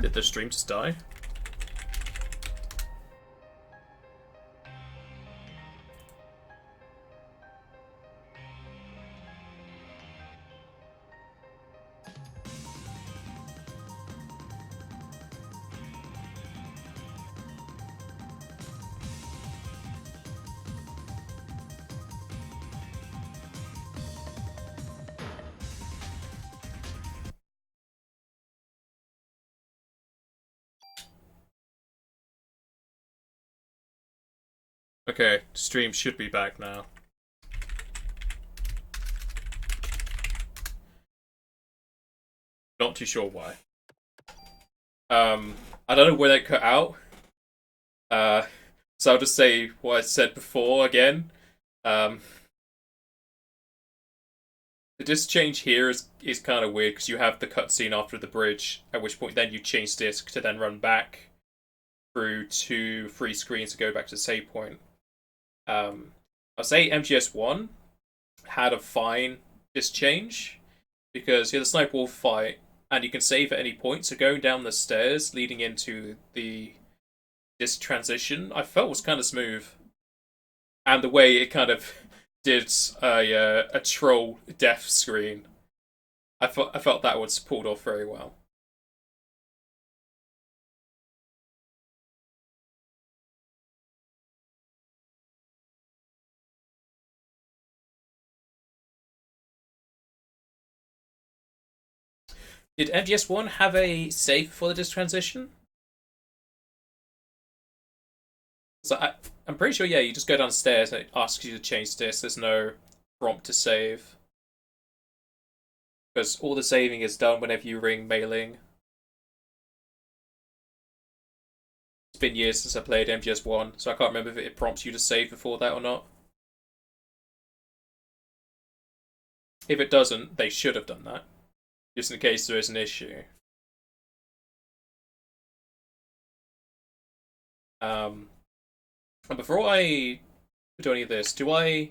Did the stream just die? Okay, stream should be back now. Not too sure why. I don't know where that cut out. So I'll just say what I said before again. Um, the disc change here is kind of weird because you have the cutscene after the bridge, at which point then you change disc to then run back through 2, 3 screens to go back to the save point. I'll say MGS1 had a fine disc change because you had the sniper wolf fight and you can save at any point. So going down the stairs leading into this transition, I felt was kind of smooth, and the way it kind of did a troll death screen, I felt that was pulled off very well. Did MGS1 have a save for the disc transition? So I'm pretty sure, yeah, you just go downstairs and it asks you to change disc. There's no prompt to save. Because all the saving is done whenever you ring mailing. It's been years since I played MGS1, so I can't remember if it prompts you to save before that or not. If it doesn't, they should have done that. Just in case there is an issue. And before I do any of this, do I...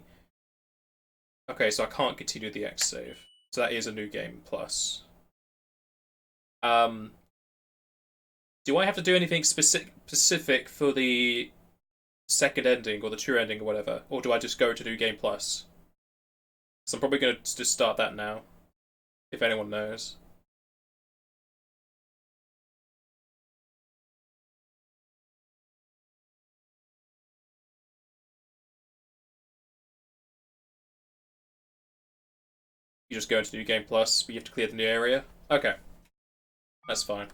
Okay, so I can't continue the X save. So that is a new game plus. Do I have to do anything specific for the second ending or the true ending or whatever? Or do I just go to New Game Plus? So I'm probably going to just start that now, if anyone knows. You just go into New Game Plus, but you have to clear the new area? Okay. That's fine.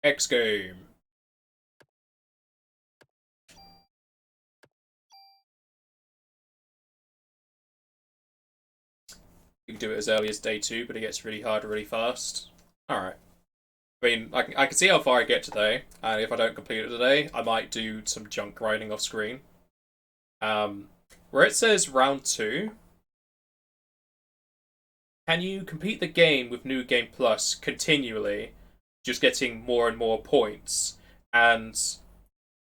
X game. You can do it as early as day 2, but it gets really hard really fast. Alright. I mean, I can see how far I get today, and if I don't complete it today, I might do some junk grinding off screen. Where it says round 2, can you complete the game with New Game Plus continually, just getting more and more points? And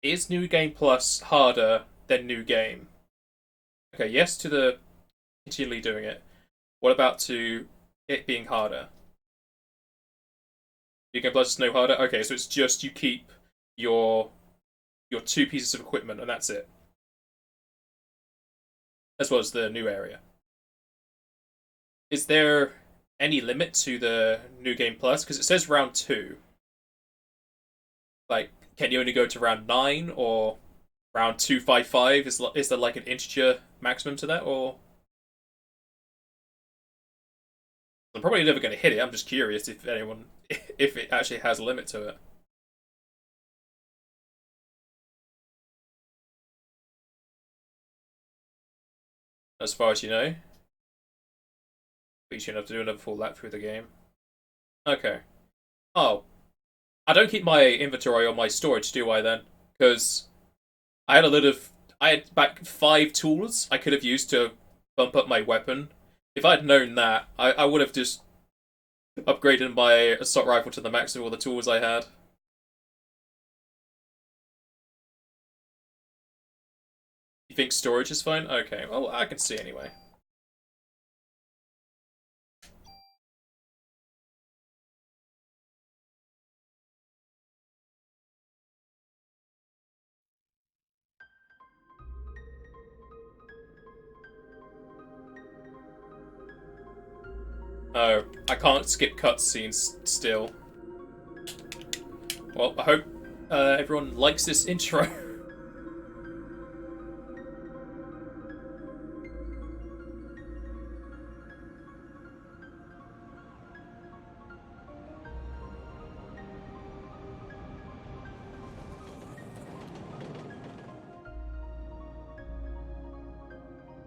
is New Game Plus harder than New Game? Okay, yes to the continually doing it. What about to it being harder? New Game Plus is no harder? Okay, so it's just you keep your 2 pieces of equipment and that's it. As well as the new area. Is there any limit to the New Game Plus? Because it says round 2. Like, can you only go to round 9 or round 255? Is there like an integer maximum to that, or I'm probably never going to hit it. I'm just curious if anyone if it actually has a limit to it. As far as you know, but you shouldn't have to do another full lap through the game. Okay. Oh, I don't keep my inventory on my storage, do I then? Because I had back 5 tools I could have used to bump up my weapon. If I'd known that, I would have just upgraded my assault rifle to the max of all the tools I had. You think storage is fine? Okay, well, I can see anyway. Oh, I can't skip cutscenes still. Well, I hope everyone likes this intro.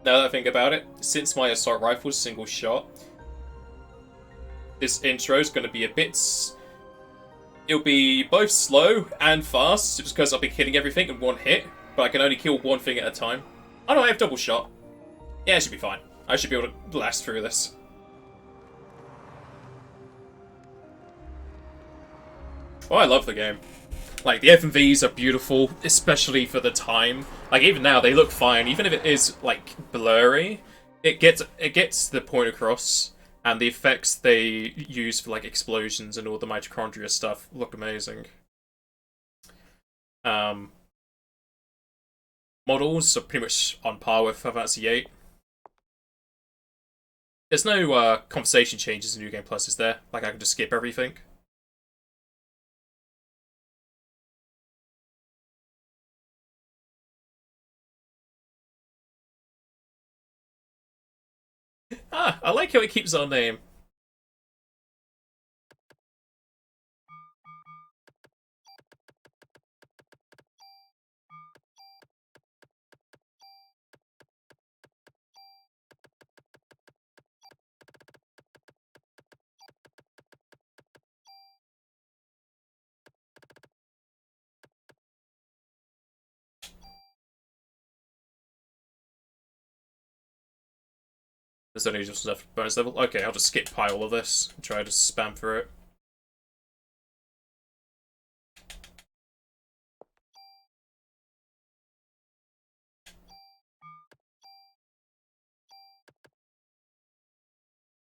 Now that I think about it, since my assault rifle is single shot, this intro is going to be a bit... It'll be both slow and fast, just because I'll be killing everything in one hit, but I can only kill one thing at a time. Oh no, I have double shot. Yeah, it should be fine. I should be able to blast through this. Oh, I love the game. Like, the FMVs are beautiful, especially for the time. Like, even now, they look fine. Even if it is, like, blurry, it gets the point across. And the effects they use for, like, explosions and all the mitochondria stuff look amazing. Models are pretty much on par with Final Fantasy VIII. There's no conversation changes in New Game Plus, is there? Like, I can just skip everything. Ah, I like how it keeps our name. There's only just enough bonus level. Okay, I'll just skip pile of this and try to spam through it.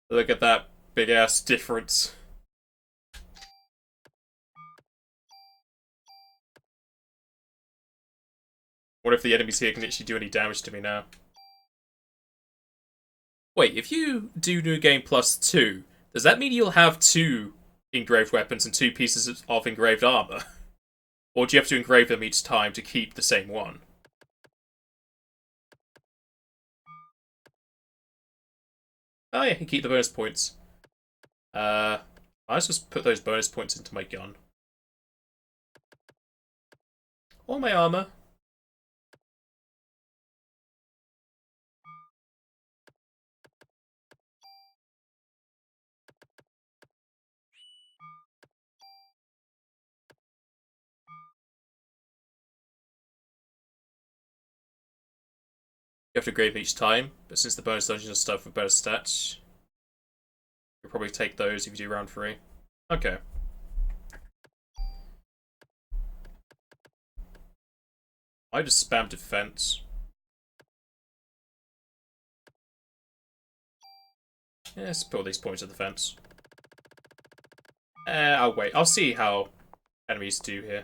Look at that big ass difference. What if the enemies here can actually do any damage to me now? Wait, if you do New Game Plus 2, does that mean you'll have 2 engraved weapons and 2 pieces of engraved armor? Or do you have to engrave them each time to keep the same one? Oh yeah, you can keep the bonus points. I just put those bonus points into my gun. Or my armor. You have to grave each time, but since the bonus dungeons are stuff with better stats, you'll probably take those if you do round 3. Okay. I just spam defense. Yeah, let's put all these points of defense. I'll wait. I'll see how enemies do here.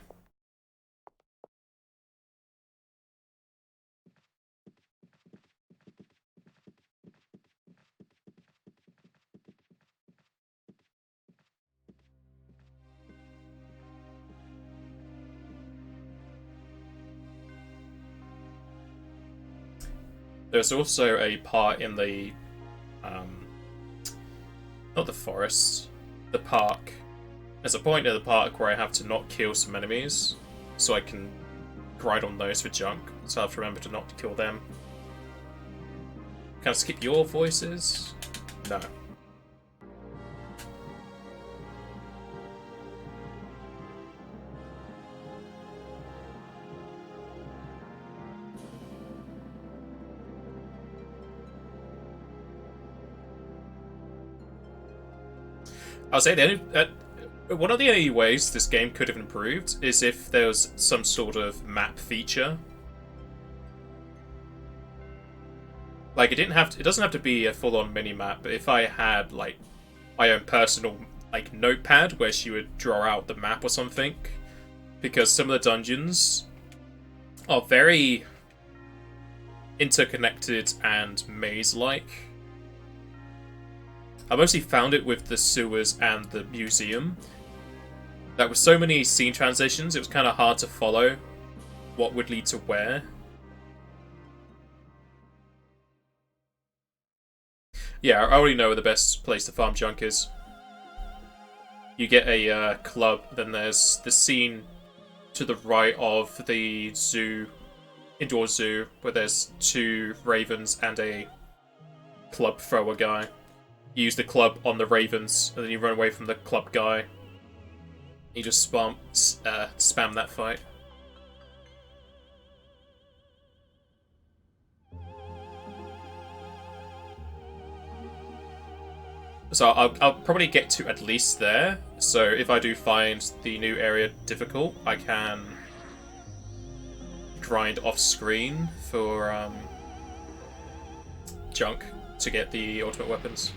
There's also a part in the, not the forest, the park. There's a point in the park where I have to not kill some enemies, so I can grind on those for junk. So I have to remember to not kill them. Can I skip your voices? No. I'll say one of the only ways this game could have improved is if there was some sort of map feature. Like, it doesn't have to be a full-on mini-map, but if I had, like, my own personal, like, notepad where she would draw out the map or something, because some of the dungeons are very interconnected and maze-like. I mostly found it with the sewers and the museum. That with so many scene transitions, it was kind of hard to follow what would lead to where. Yeah, I already know where the best place to farm junk is. You get a club, then there's the scene to the right of the zoo, indoor zoo, where there's 2 ravens and a club thrower guy. You use the club on the ravens, and then you run away from the club guy. You just spam that fight. So I'll probably get to at least there. So if I do find the new area difficult, I can grind off screen for junk to get the ultimate weapons.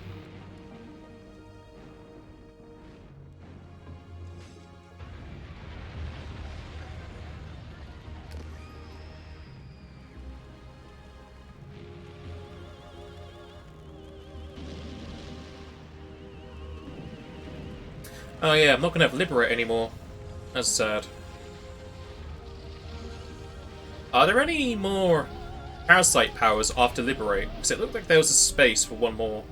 Oh yeah, I'm not gonna have Liberate anymore. That's sad. Are there any more Parasite powers after Liberate? Because it looked like there was a space for one more.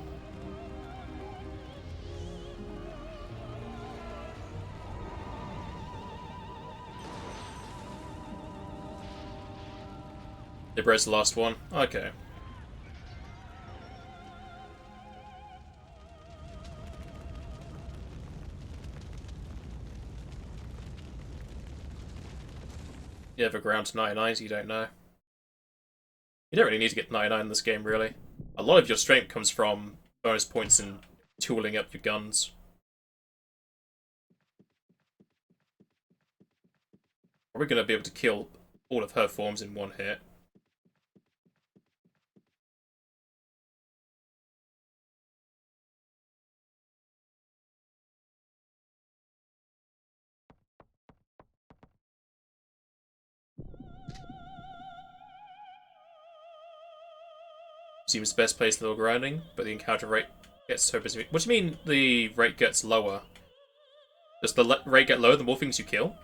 Liberate's the last one? Okay. You ever ground to 99s, you don't know. You don't really need to get 99 in this game, really. A lot of your strength comes from bonus points in tooling up your guns. Are we going to be able to kill all of her forms in one hit? Seems the best place in the grinding, but the encounter rate gets so busy. What do you mean the rate gets lower? Does the rate get lower the more things you kill?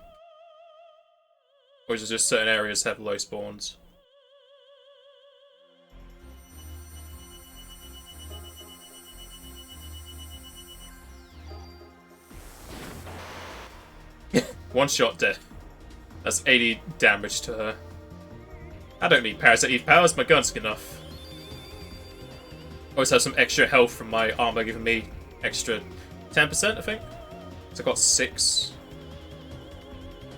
Or is it just certain areas have low spawns? One shot dead. That's 80 damage to her. I don't need Parasite Eve powers, my gun's enough. Always have some extra health from my armor giving me extra 10%, I think. So I got 6.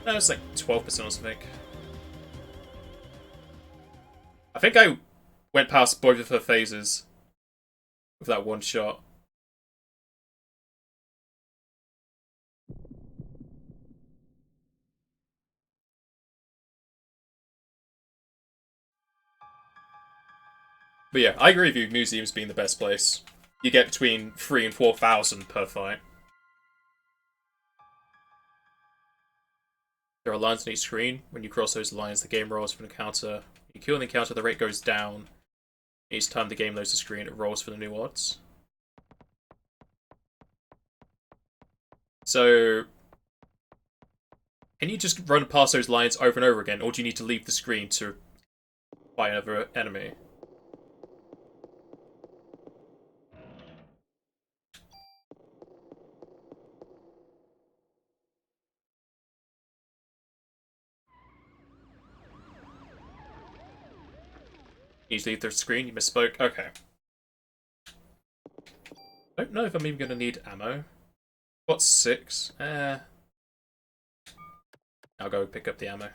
No, it's like 12% or something. I think I went past both of her phases with that one shot. But yeah, I agree with you, museums being the best place. You get between 3,000 and 4,000 per fight. There are lines on each screen. When you cross those lines, the game rolls for an encounter. When you kill an encounter, the rate goes down. Each time the game loads the screen, it rolls for the new odds. So, can you just run past those lines over and over again, or do you need to leave the screen to fight another enemy? You need to leave the screen, you misspoke. Okay. I don't know if I'm even going to need ammo. Got 6. I'll go pick up the ammo.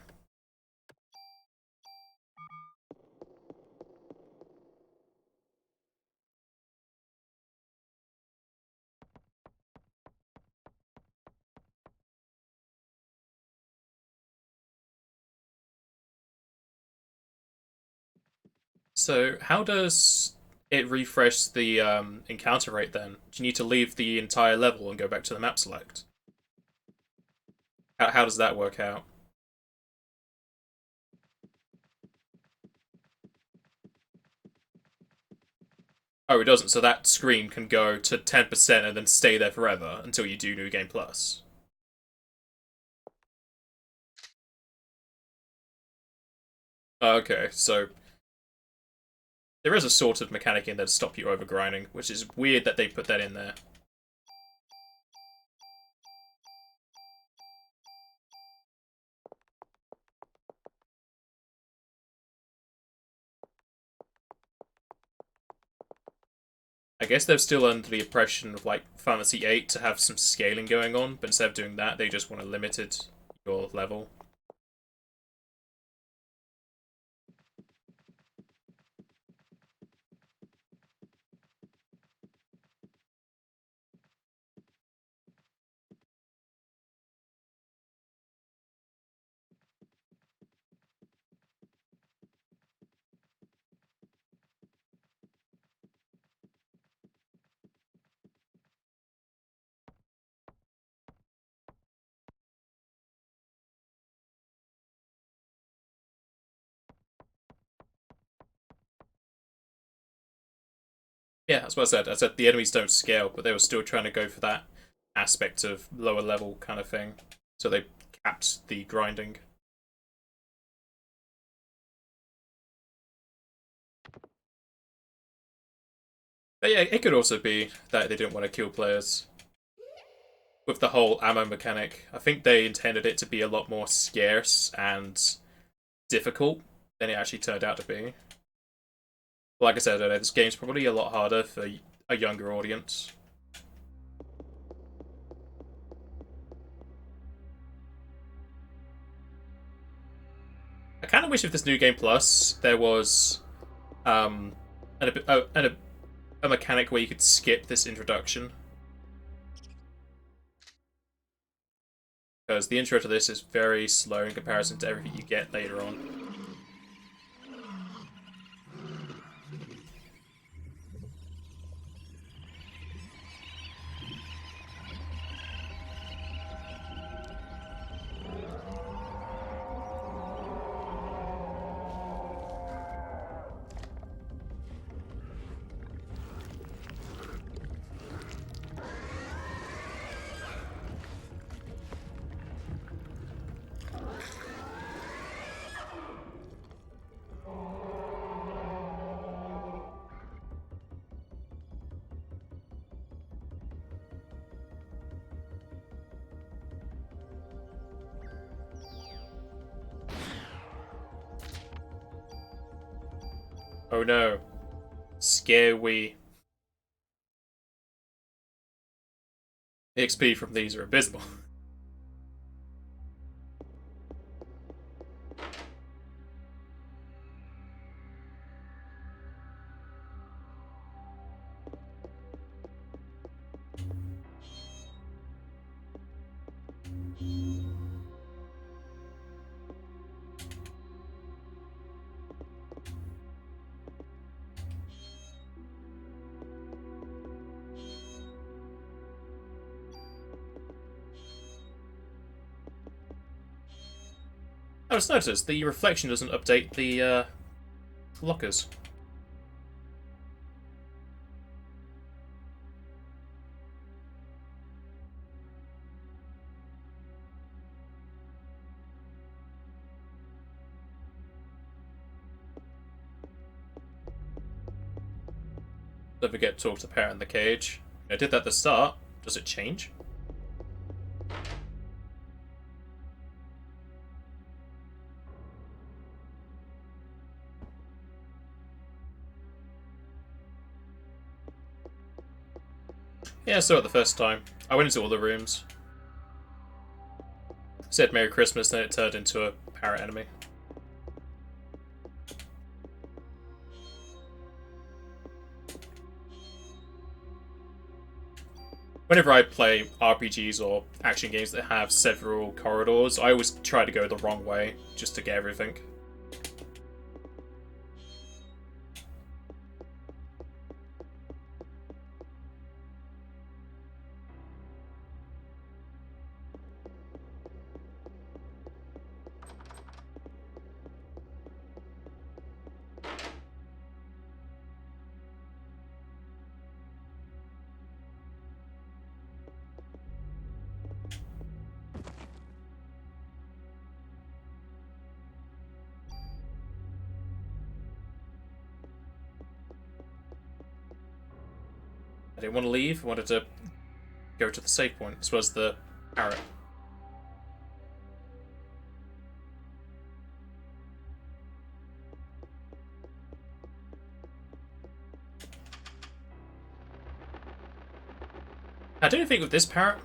So how does it refresh the encounter rate then? Do you need to leave the entire level and go back to the map select? How does that work out? Oh, it doesn't. So that screen can go to 10% and then stay there forever until you do New Game Plus. Okay, so there is a sort of mechanic in there to stop you over grinding, which is weird that they put that in there. I guess they're still under the impression of like Fantasy VIII to have some scaling going on, but instead of doing that, they just want to limit your level. Yeah, that's what I said. I said the enemies don't scale, but they were still trying to go for that aspect of lower level kind of thing. So they capped the grinding. But yeah, it could also be that they didn't want to kill players. With the whole ammo mechanic, I think they intended it to be a lot more scarce and difficult than it actually turned out to be. Like I said earlier, this game's probably a lot harder for a younger audience. I kind of wish with this new game plus there was um, a mechanic where you could skip this introduction, because the intro to this is very slow in comparison to everything you get later on. Oh no. Scary. The XP from these are abysmal. I just noticed the reflection doesn't update the lockers. Don't forget to talk to the parent in the cage. I did that at the start. Does it change? Yeah, I saw it the first time. I went into all the rooms. Said Merry Christmas, then it turned into a parrot enemy. Whenever I play RPGs or action games that have several corridors, I always try to go the wrong way, just to get everything. I didn't want to leave. I wanted to go to the save point, as well as the parrot. I don't think with this parrot.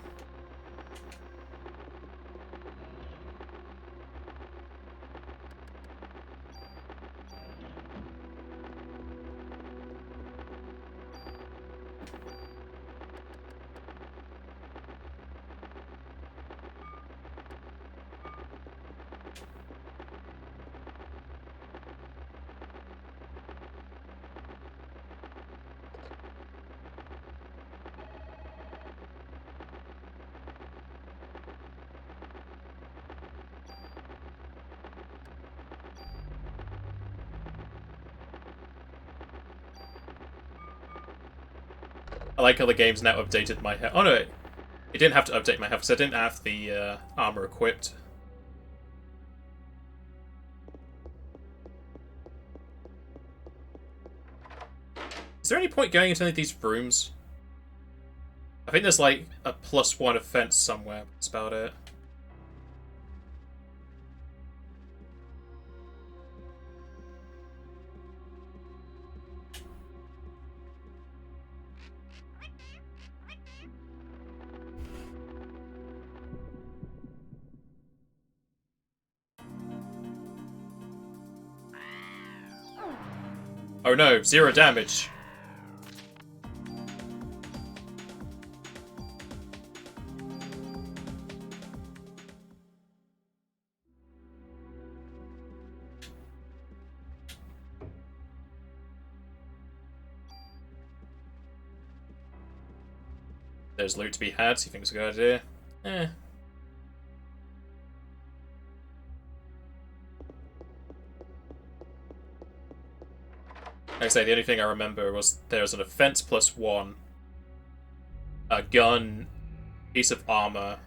I like how the game's now updated my health. Oh no, it didn't have to update my health because I didn't have the armor equipped. Is there any point going into any of these rooms? I think there's like a +1 offense somewhere. That's about it. Oh no, 0 damage. There's loot to be had, so you think it's a good idea? Eh. Like I say, the only thing I remember was there's an offense +1, a gun, piece of armor.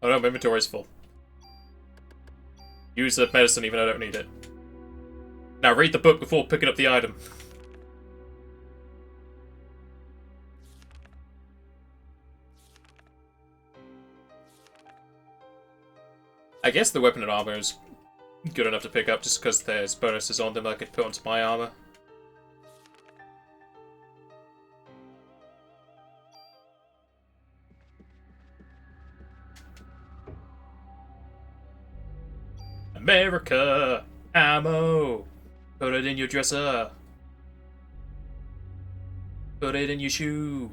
Oh no, my inventory's full. Use the medicine even though I don't need it. Now read the book before picking up the item. I guess the weapon and armor is good enough to pick up just because there's bonuses on them I could put onto my armor. America! Ammo! Put it in your dresser! Put it in your shoe!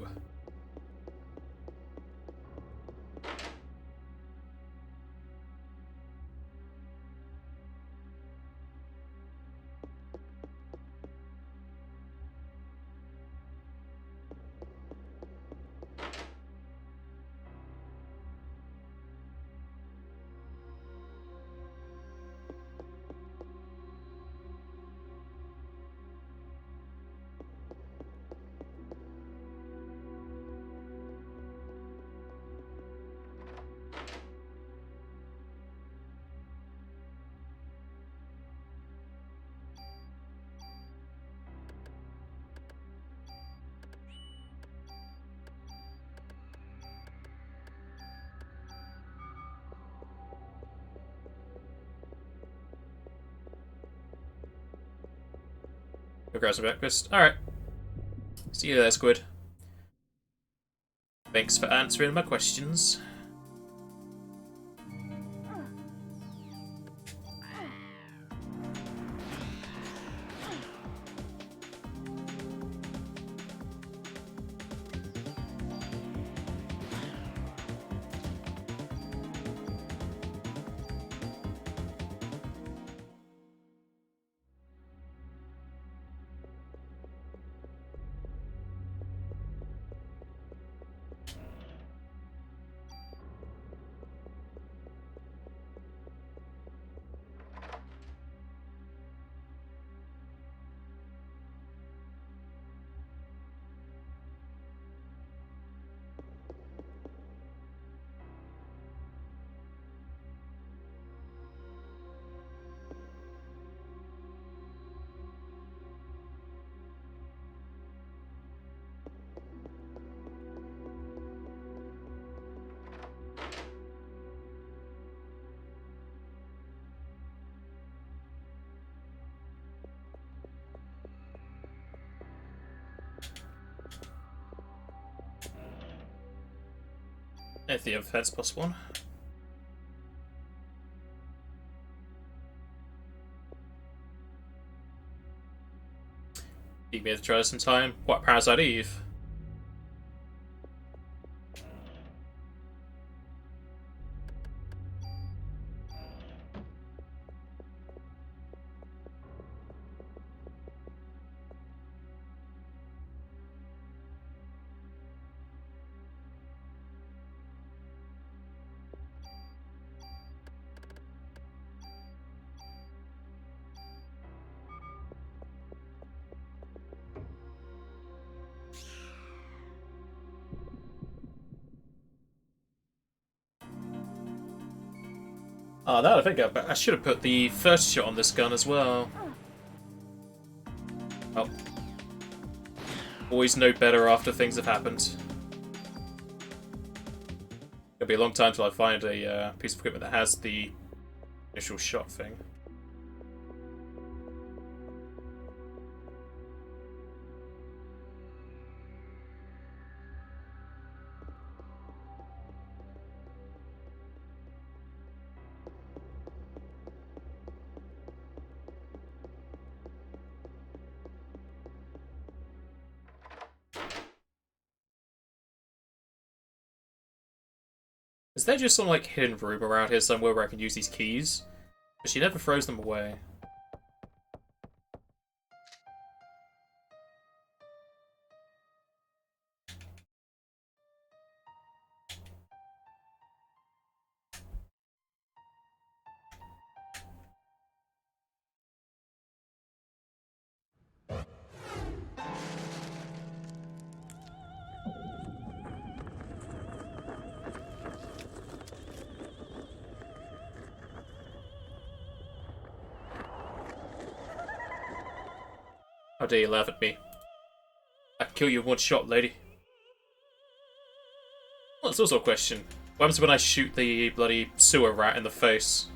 Go grab some breakfast. Alright. See you there, Squid. Thanks for answering my questions. If the defense +1. Keep me to try some time. What, Parasite Eve? Oh, that I think I should have put the first shot on this gun as well. Oh. Always know better after things have happened. It'll be a long time till I find a piece of equipment that has the initial shot thing. Is there just some like hidden room around here somewhere where I can use these keys? But she never throws them away. How dare you laugh at me? I can kill you in one shot, lady. Well, that's also a question. What happens when I shoot the bloody sewer rat in the face?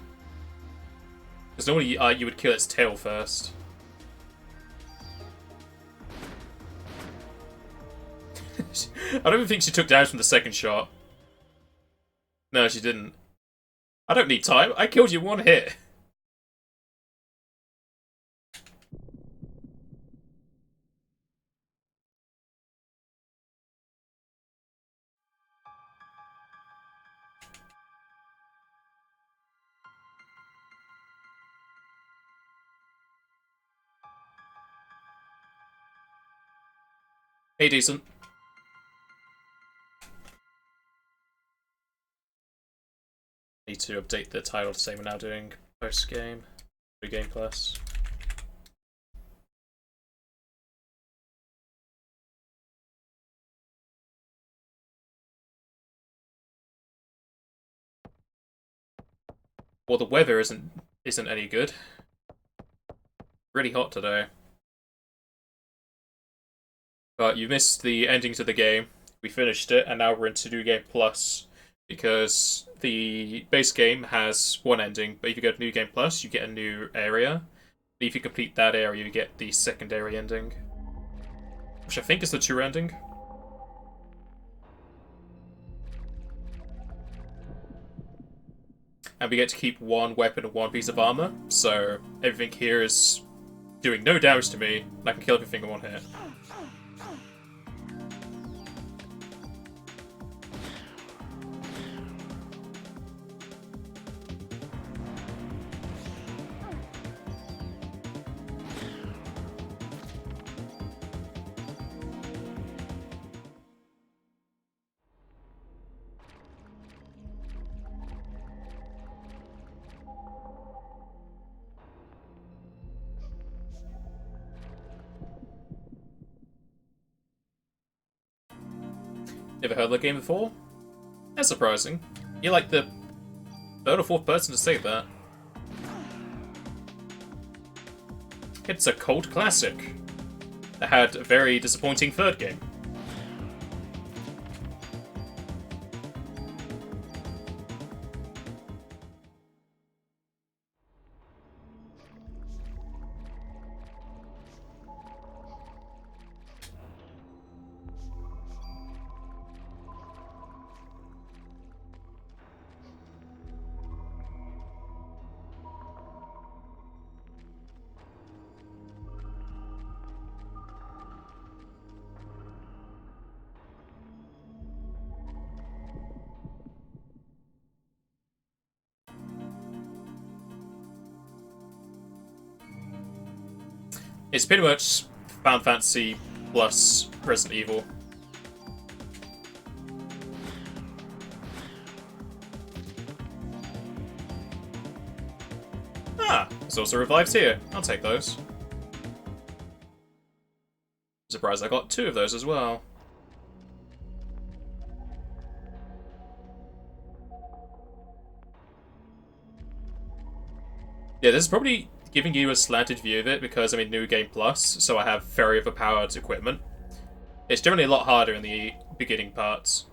Because normally you would kill its tail first. I don't even think she took damage from the second shot. No, she didn't. I don't need time. I killed you in one hit. Hey, decent. Need to update the title to say we're now doing post-game, pre-game plus. Well, the weather isn't any good. Really hot today. But you missed the ending to the game. We finished it, and now we're into New Game Plus. Because the base game has one ending, but if you go to New Game Plus, you get a new area. If you complete that area, you get the secondary ending. Which I think is the true ending. And we get to keep one weapon and one piece of armor, so everything here is doing no damage to me, and I can kill everything in one hit. Never heard of the game before? That's surprising. You're like the third or fourth person to say that. It's a cult classic that had a very disappointing third game. It's pretty much Final Fantasy plus Resident Evil. Ah, there's also revives here. I'll take those. Surprised I got 2 of those as well. Yeah, this is probably giving you a slanted view of it because I'm in New Game Plus, so I have very overpowered equipment. It's generally a lot harder in the beginning parts.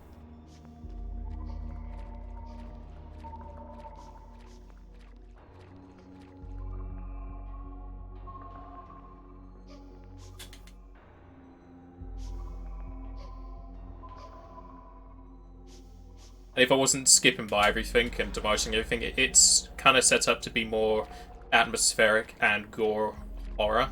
And if I wasn't skipping by everything and demolishing everything, it's kind of set up to be more atmospheric and gore horror.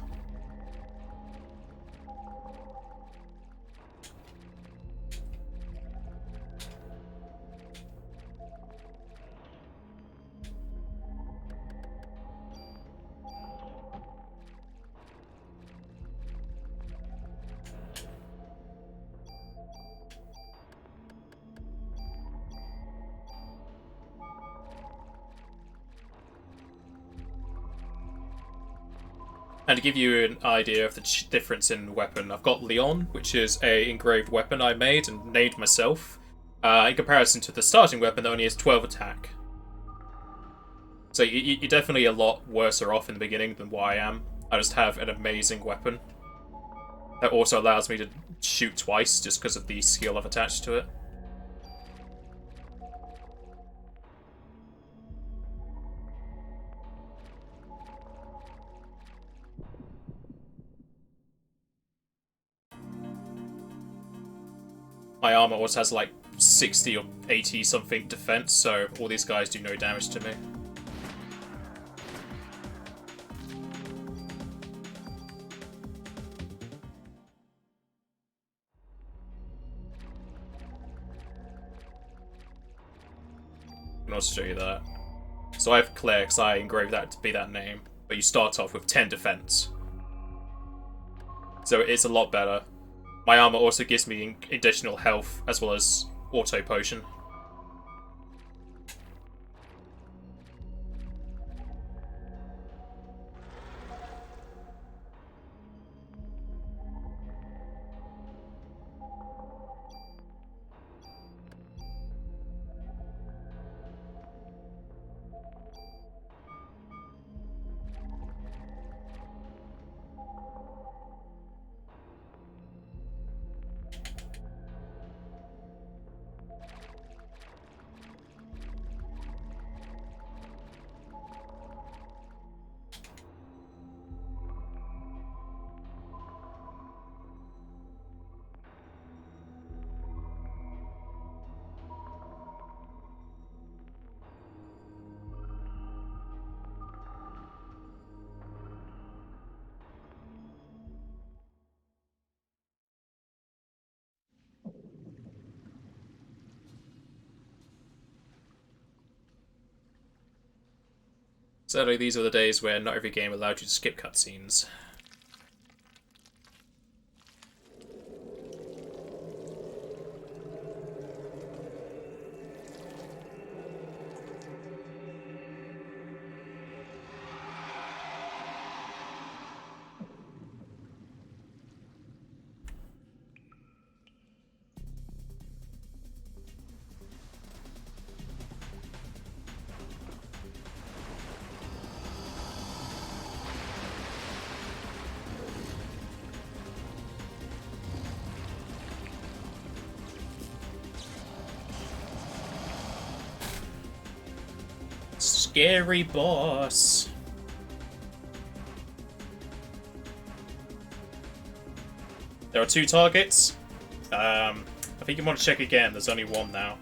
And to give you an idea of the difference in weapon, I've got Leon, which is a engraved weapon I made and named myself, in comparison to the starting weapon that only has 12 attack. So you're definitely a lot worse off in the beginning than what I am. I just have an amazing weapon that also allows me to shoot twice just because of the skill I've attached to it. My armor also has like 60 or 80 something defense, so all these guys do no damage to me. I can also show you that. So I have Claire because I engraved that to be that name, but you start off with 10 defense. So it's a lot better. My armor also gives me additional health as well as auto potion. Sadly, these are the days where not every game allowed you to skip cutscenes. Scary boss. There are 2 targets. I think you want to check again. There's only 1 now.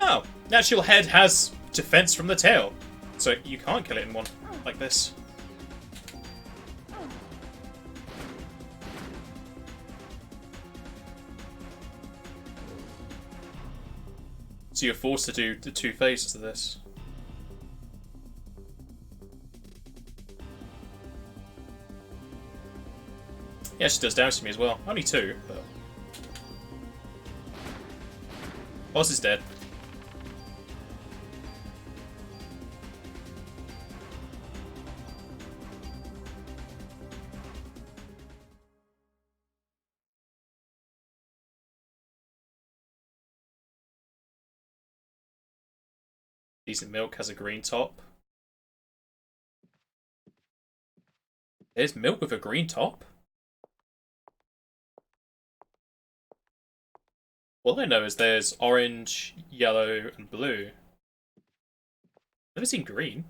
Oh, actually your head has defense from the tail. So you can't kill it in one like this. So you're forced to do the 2 phases of this. Yeah, she does damage to me as well. Only 2, but... Boss is dead. Decent Milk has a green top. There's Milk with a green top? All I know is there's orange, yellow, and blue. Never seen green.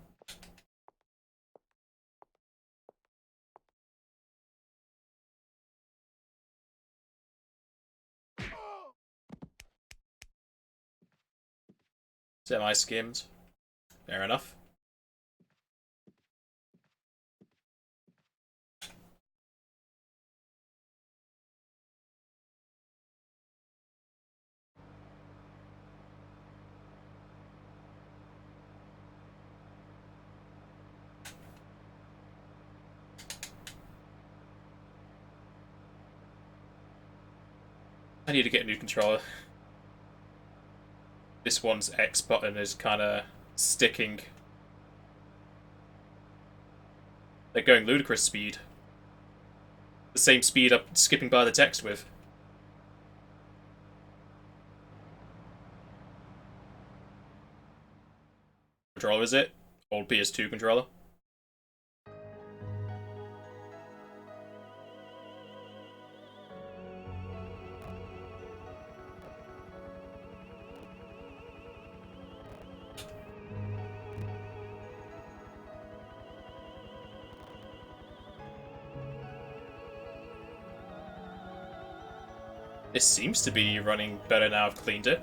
Semi-skimmed. Fair enough. I need to get a new controller. This one's X button is kind of sticking. They're going ludicrous speed. The same speed I'm skipping by the text with. Controller is it? Old PS2 controller. This seems to be running better now I've cleaned it.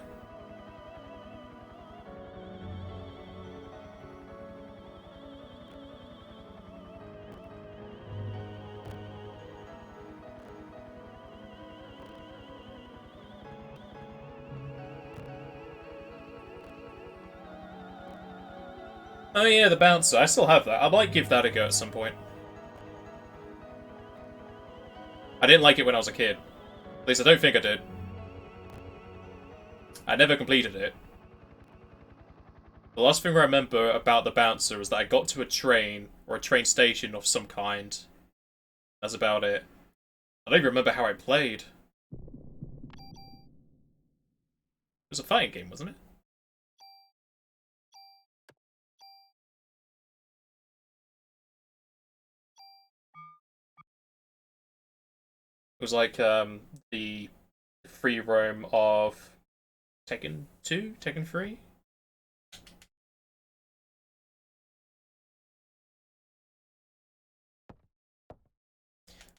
Oh yeah, the bouncer. I still have that. I might give that a go at some point. I didn't like it when I was a kid. At least I don't think I did. I never completed it. The last thing I remember about the bouncer was that I got to a train, or a train station of some kind. That's about it. I don't even remember how I played. It was a fighting game, wasn't it? It was like the free roam of Tekken 2, Tekken 3.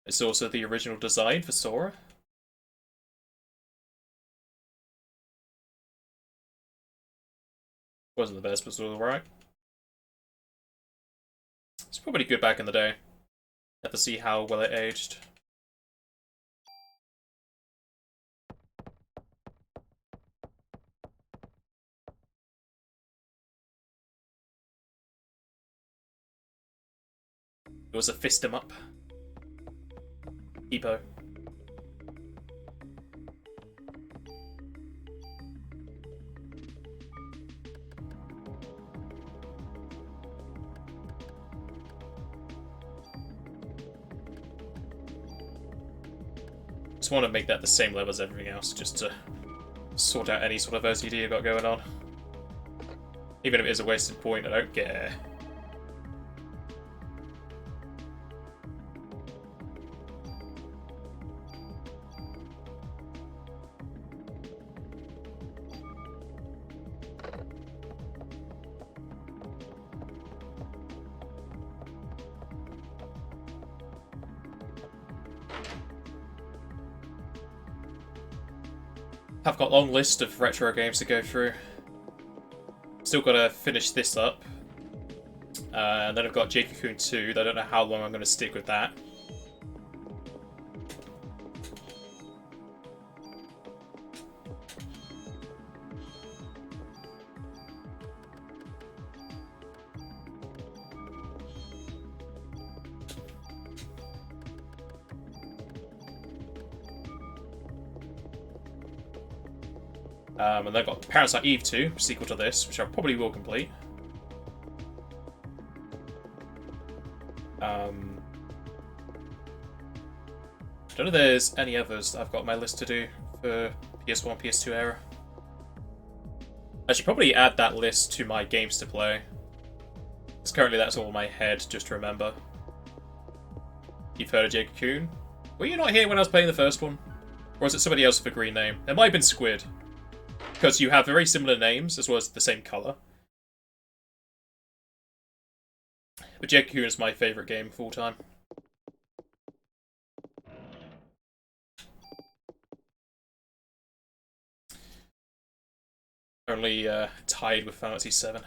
It's also the original design for Sora. Wasn't the best, but still alright. It's probably good back in the day. Have to see how well it aged. It was a fist 'em up. Epo. Just want to make that the same level as everything else, just to sort out any sort of OCD I've got going on. Even if it is a wasted point, I don't care. I've got a long list of retro games to go through. Still got to finish this up. And then I've got Jake Cocoon 2. I don't know how long I'm going to stick with that. And they've got Parasite Eve 2, sequel to this, which I probably will complete. I don't know if there's any others that I've got on my list to do for PS1, PS2 era. I should probably add that list to my games to play. Because currently that's all in my head, just to remember. You've heard of Jake Coon? Were you not here when I was playing the first one? Or was it somebody else with a green name? It might have been Squid. Because you have very similar names, as well as the same colour. But Jake Coon is my favourite game of all time. Only tied with Fantasy 7.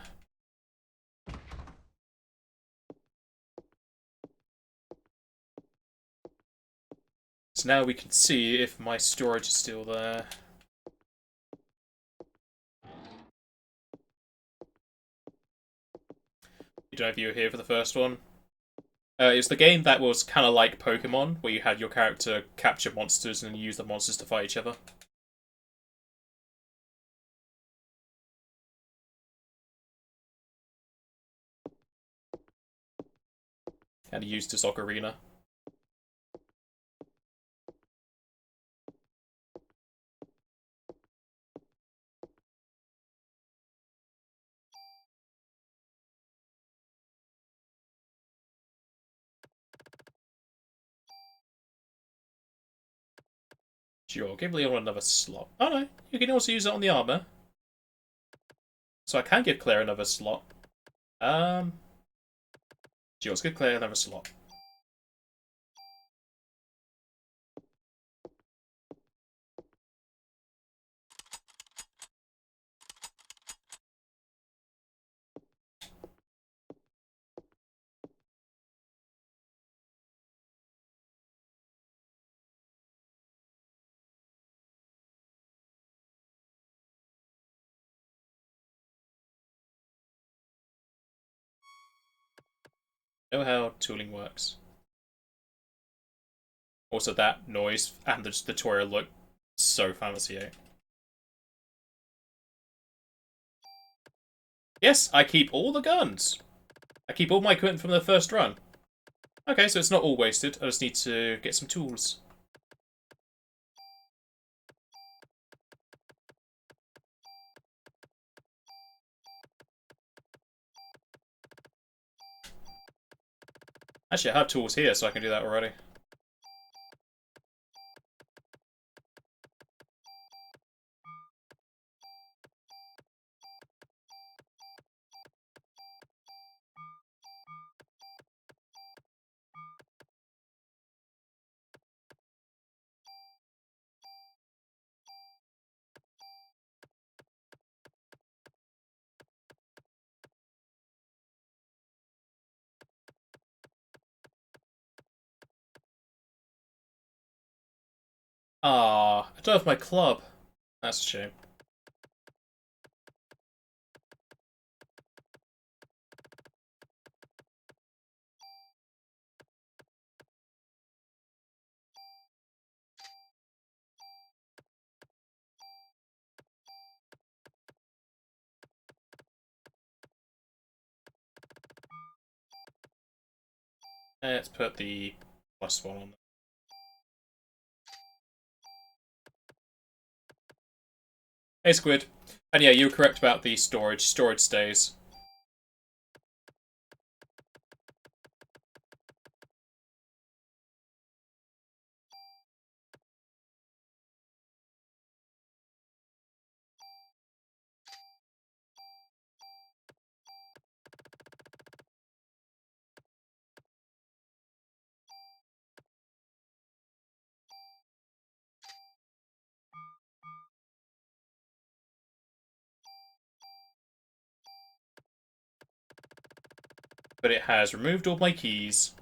So now we can see if my storage is still there. You don't know if you were here for the first one. It's the game that was kind of like Pokemon, where you had your character capture monsters and use the monsters to fight each other. And used as Ocarina. Sure, give Leon another slot. Oh no, you can also use it on the armor. So I can give Claire another slot. Sure, let's give Claire another slot. Know how tooling works. Also, that noise and the tutorial look so Fantasy 8. Yes, I keep all the guns. I keep all my equipment from the first run. Okay, so it's not all wasted. I just need to get some tools. Actually, I have tools here, so I can do that already. Ah, I don't have my club. That's a shame. Let's put the +1 on there. Hey, Squid. And yeah, you were correct about the storage. Storage stays. But it has removed all my keys.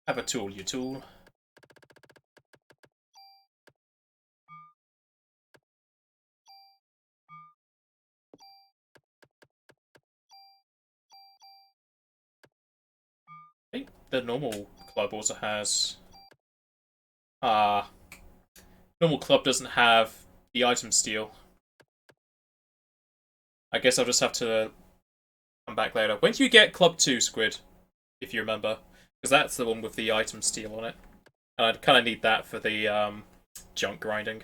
Have a tool, you tool. I think the normal club also has... normal club doesn't have the item steal. I guess I'll just have to come back later. When do you get Club 2, Squid? If you remember. Because that's the one with the item steal on it. And I'd kind of need that for the junk grinding.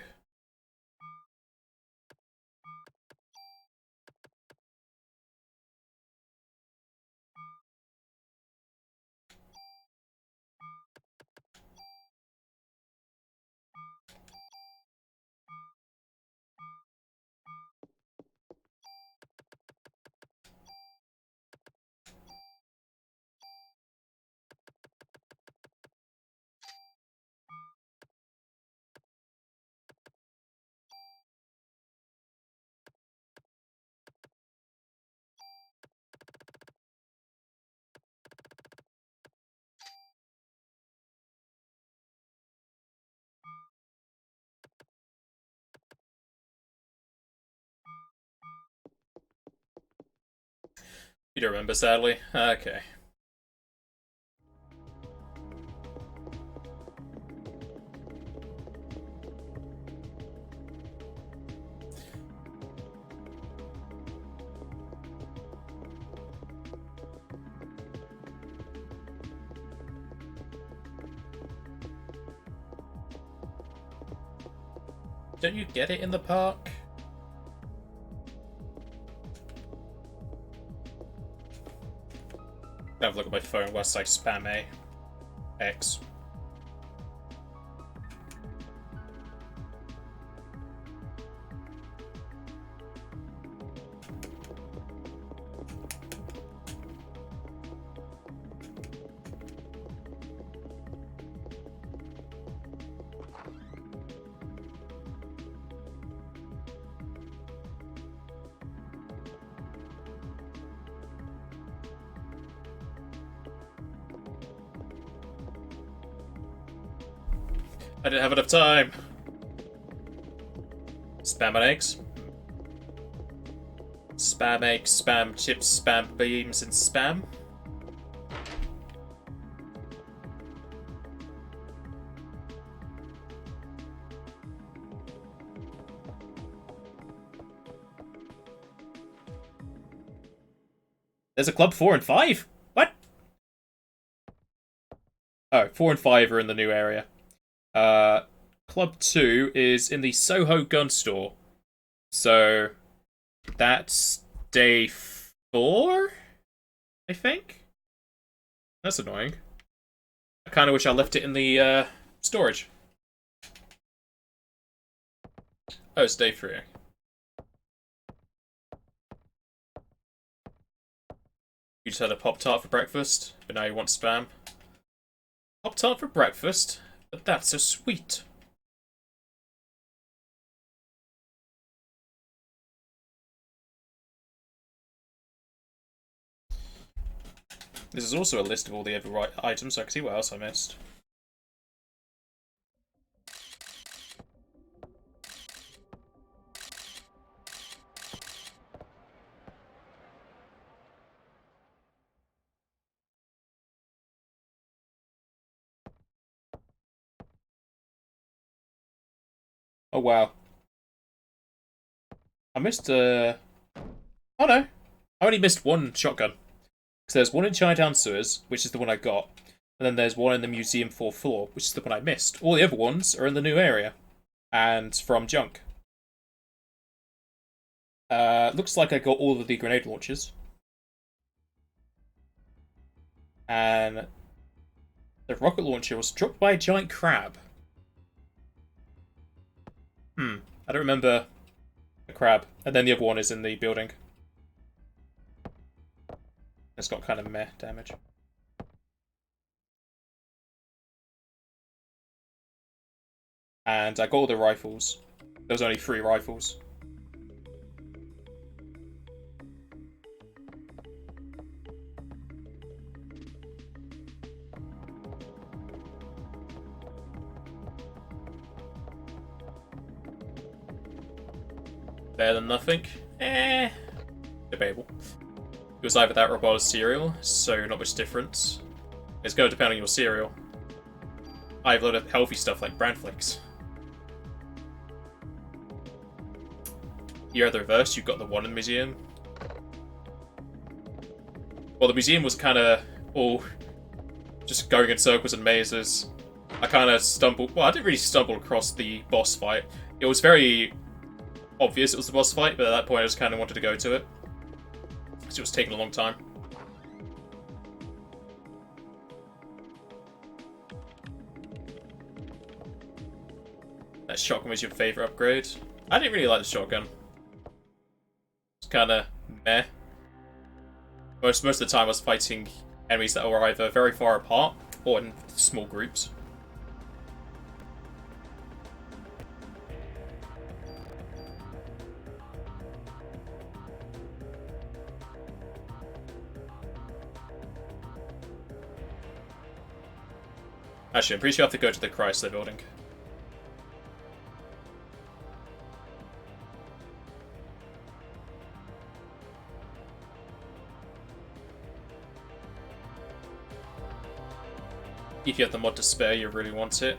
You don't remember, sadly? Okay. Don't you get it in the park? Have a look at my phone whilst I spam A. X. I didn't have enough time. Spam on eggs. Spam eggs, spam chips, spam beams, and spam. There's a club 4 and 5? What? Oh, 4 and 5 are in the new area. Club 2 is in the Soho gun store. So, that's day 4? I think? That's annoying. I kind of wish I left it in the, storage. Oh, it's day 3. You just had a Pop-Tart for breakfast, but now you want spam. Pop-Tart for breakfast? But that's so sweet. This is also a list of all the other right items, so I can see what else I missed. Oh wow. I missed oh no. I only missed one shotgun. Because there's one in Chinatown Sewers, which is the one I got. And then there's one in the museum 4th floor, which is the one I missed. All the other ones are in the new area. And from junk. Looks like I got all of the grenade launchers. And the rocket launcher was dropped by a giant crab. I don't remember the crab. And then the other one is in the building. It's got kind of meh damage. And I got all the rifles. There was only 3 rifles. better than nothing. Debatable. It was either that or a bowl of cereal, so not much difference. It's going to depend on your cereal. I have a lot of healthy stuff like bran flakes. Here at the reverse, you've got the one in the museum. Well, the museum was kind of all just going in circles and mazes. I kind of stumbled... Well, I didn't really stumble across the boss fight. It was very obvious it was the boss fight, but at that point I just kind of wanted to go to it. Because it was taking a long time. That shotgun was your favourite upgrade? I didn't really like the shotgun. It's kind of meh. Most of the time I was fighting enemies that were either very far apart or in small groups. Actually, I'm pretty sure I have to go to the Chrysler building. If you have the mod to spare, you really want it.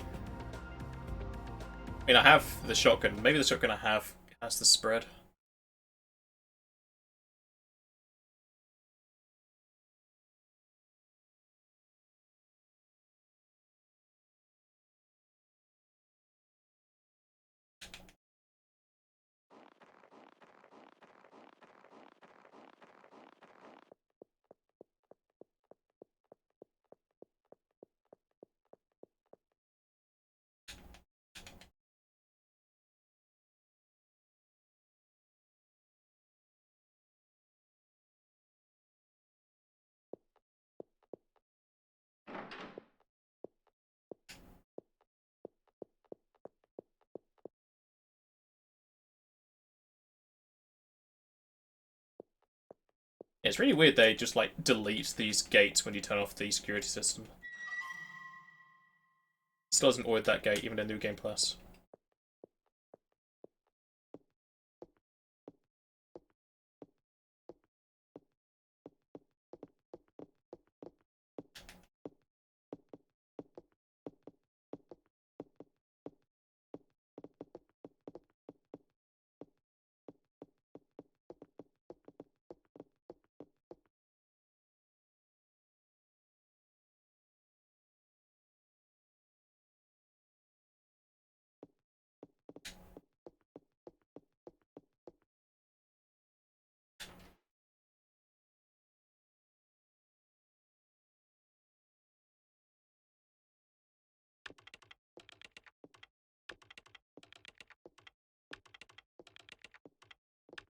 I mean, I have the shotgun. Maybe the shotgun I have has the spread. Yeah, it's really weird they just, like, delete these gates when you turn off the security system. Still doesn't avoid that gate, even in New Game Plus.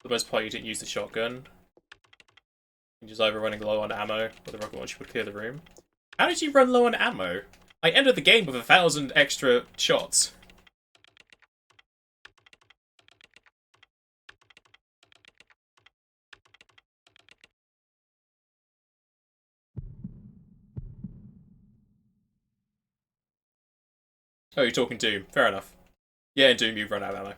For the most part, you didn't use the shotgun. You're just either running low on ammo, or the rocket launcher would clear the room. How did you run low on ammo? I ended the game with 1,000 extra shots. Oh, you're talking Doom. Fair enough. Yeah, in Doom you run out of ammo.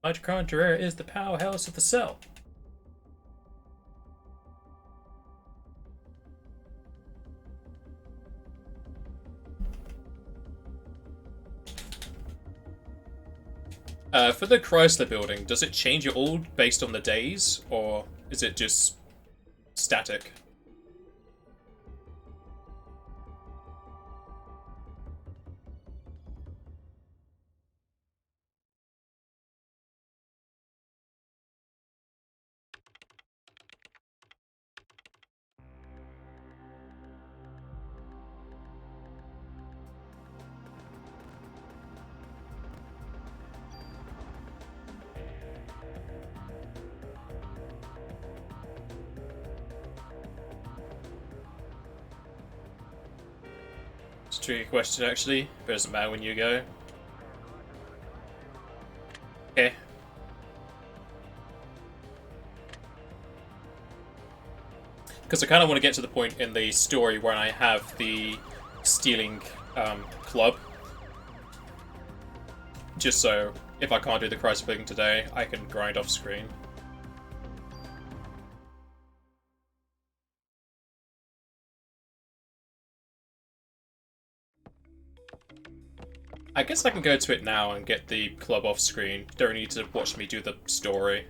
Mitochondria is the powerhouse of the cell. For the Chrysler building, does it change at all based on the days, or is it just static? a tricky question, actually, but it doesn't matter when you go. Okay. Because I kind of want to get to the point in the story where I have the stealing club. Just so, if I can't do the Chrysler building today, I can grind off screen. I guess I can go to it now and get the club off screen. Don't need to watch me do the story.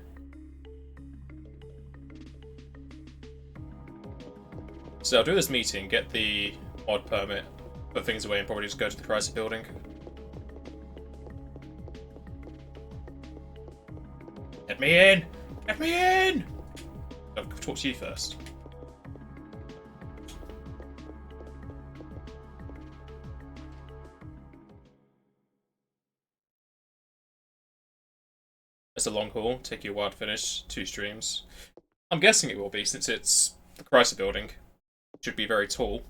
So I'll do this meeting, get the mod permit, put things away, and probably just go to the Chrysler building. Let me in! Let me in! I'll talk to you first. It's a long haul, take you a while to finish, 2 streams. I'm guessing it will be, since it's the Chrysler building. It should be very tall.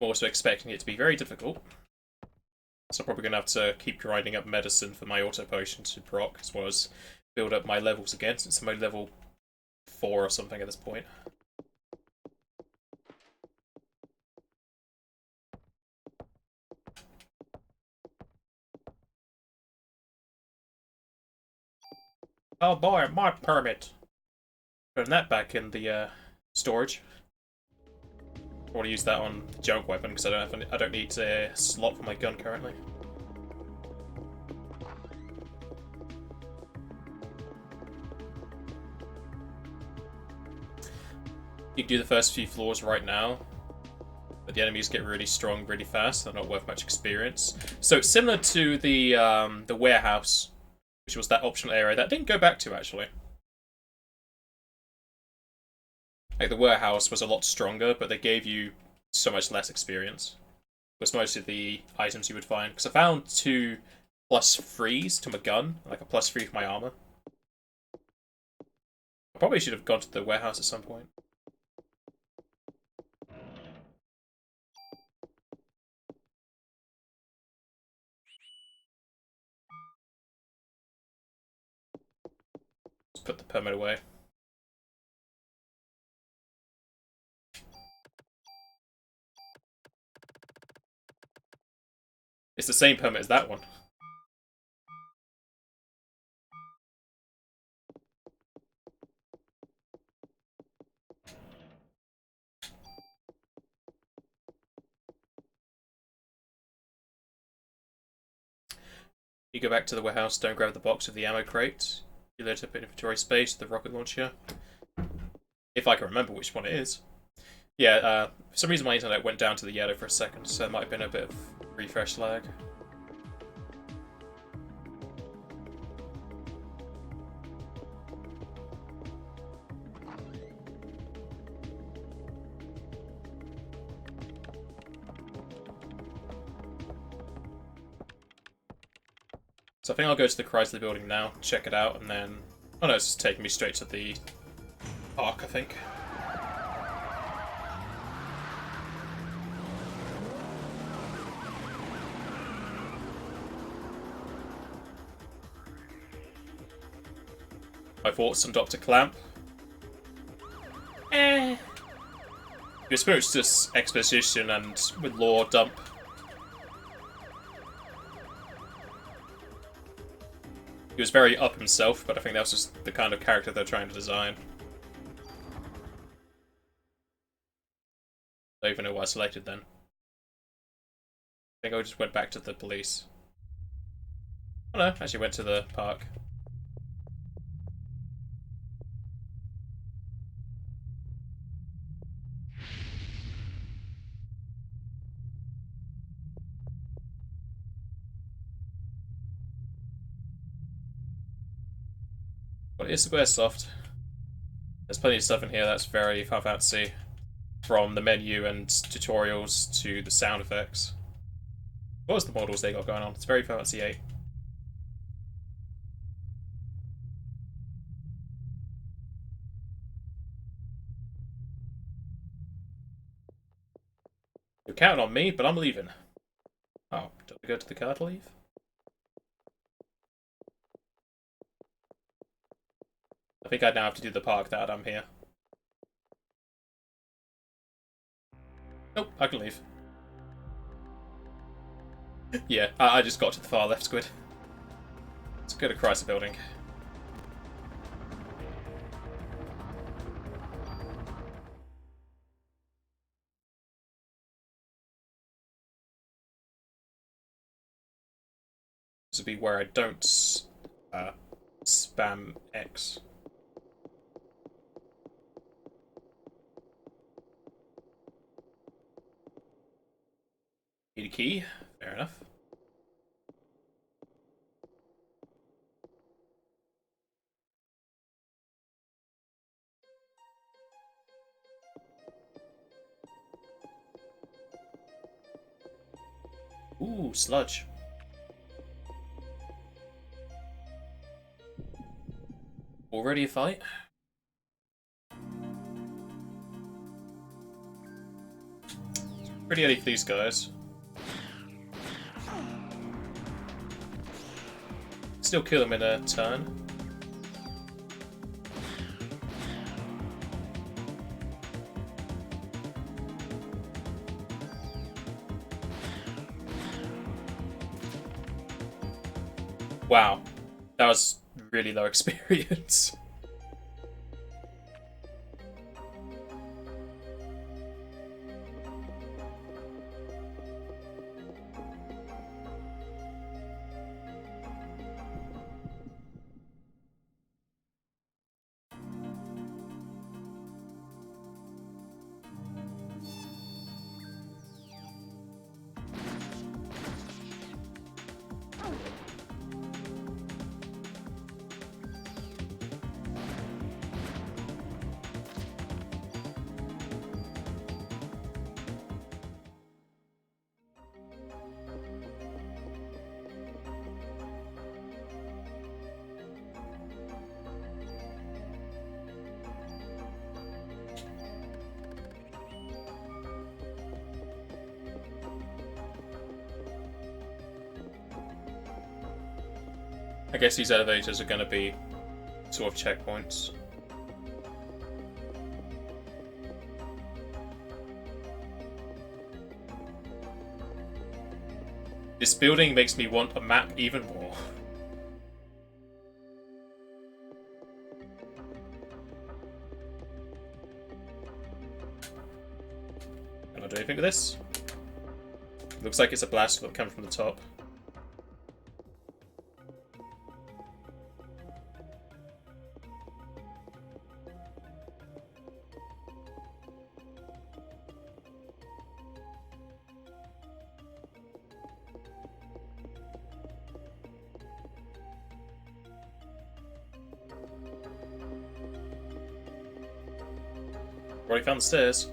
I'm also expecting it to be very difficult. So I'm probably going to have to keep grinding up medicine for my auto potion to proc, as well as build up my levels again, since I'm only level 4 or something at this point. Oh boy, my permit! Putting that back in the storage. I want to use that on the junk weapon because I don't need a slot for my gun currently. You can do the first few floors right now, but the enemies get really strong really fast. They're not worth much experience. So it's similar to the warehouse, which was that optional area that I didn't go back to actually. Like the warehouse was a lot stronger, but they gave you so much less experience. It was mostly the items you would find. Because I found 2 +3s to my gun, like a +3 for my armor. I probably should have gone to the warehouse at some point. Just put the permit away. It's the same permit as that one. You go back to the warehouse, don't grab the box of the ammo crate. You load up inventory space with the rocket launcher. If I can remember which one it is. Yeah, for some reason my internet went down to the yellow for a second, so there might have been a bit of refresh lag. So I think I'll go to the Chrysler building now, check it out, and then... Oh no, it's just taking me straight to the park, I think. My thoughts on Dr. Clamp. You experienced this exposition and with lore dump. He was very up himself, but I think that was just the kind of character they're trying to design. I don't even know why I selected then. I think I just went back to the police. Oh no, actually went to the park. Well, it's Squaresoft. There's plenty of stuff in here that's very Final Fantasy. From the menu and tutorials to the sound effects. What was the models they got going on? It's very Final Fantasy 8. You're counting on me, but I'm leaving. Oh, do I go to the car to leave? I think I now have to do the park that I'm here. Nope, I can leave. Yeah, I just got to the far left squid. Let's go to Chrysler building. This would be where I don't spam X. Need a key? Fair enough. Ooh, sludge. Already a fight? Pretty early for these guys. Still kill them in a turn. Wow, that was really low experience. I guess these elevators are going to be sort of checkpoints. This building makes me want a map even more. Can I do anything with this? Looks like it's a blast that comes from the top. Already found the stairs.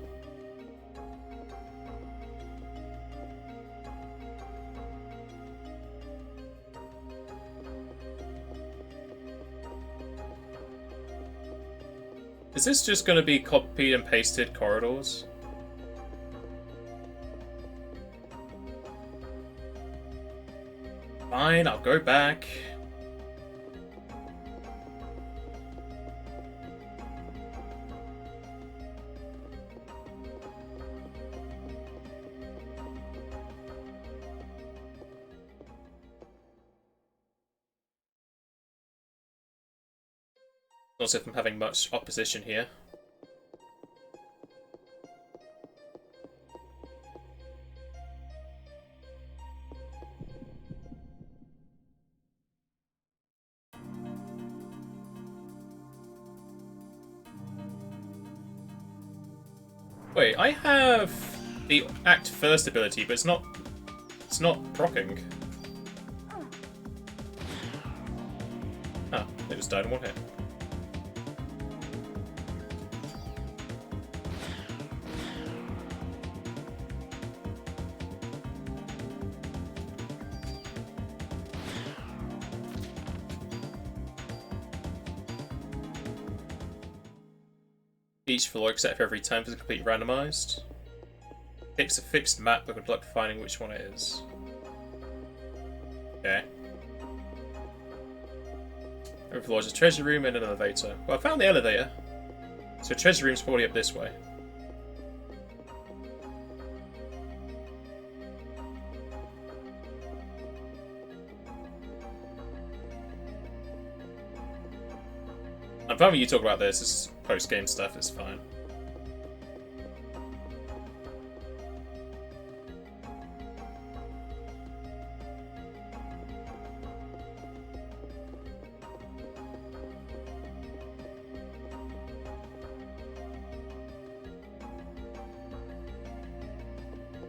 Is this just going to be copied and pasted corridors? Fine, I'll go back. Not as if I'm having much opposition here. Wait, I have the act first ability, but it's not proccing. Ah, they just died in one hit. Each floor except for every time is completely randomized. I It's a fixed map, but good luck finding which one it is. Okay. Every floor is a treasure room and an elevator. Well, I found the elevator. So treasure room's probably up this way. I'm fine with you talking about this. This is post-game stuff, it's fine.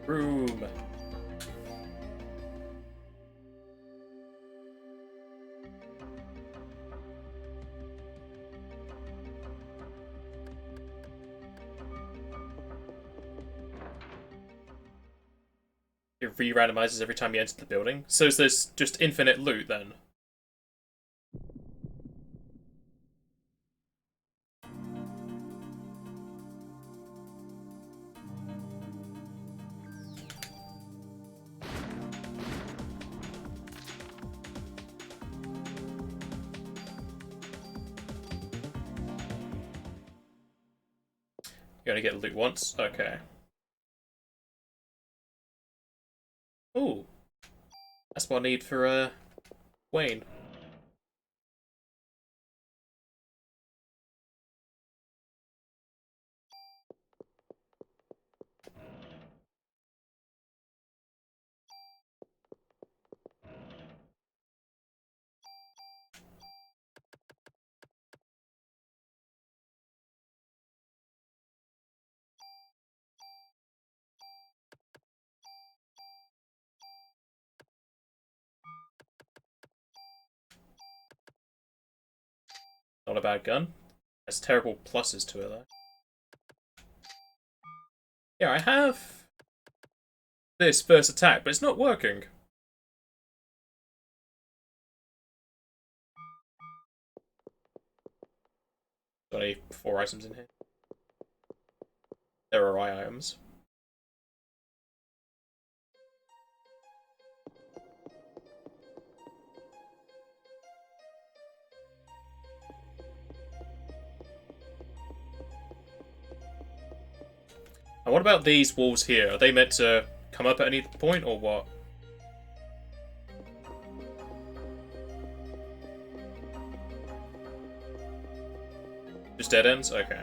Room. It re-randomizes every time you enter the building. So is this just infinite loot then? You only get loot once? Okay. Ooh. That's what I need for, Wayne. Not a bad gun. Has terrible pluses to it, though. Yeah, I have this first attack, but it's not working. Got only 4 items in here. There are items. And what about these walls here? Are they meant to come up at any point, or what? Just dead ends? Okay.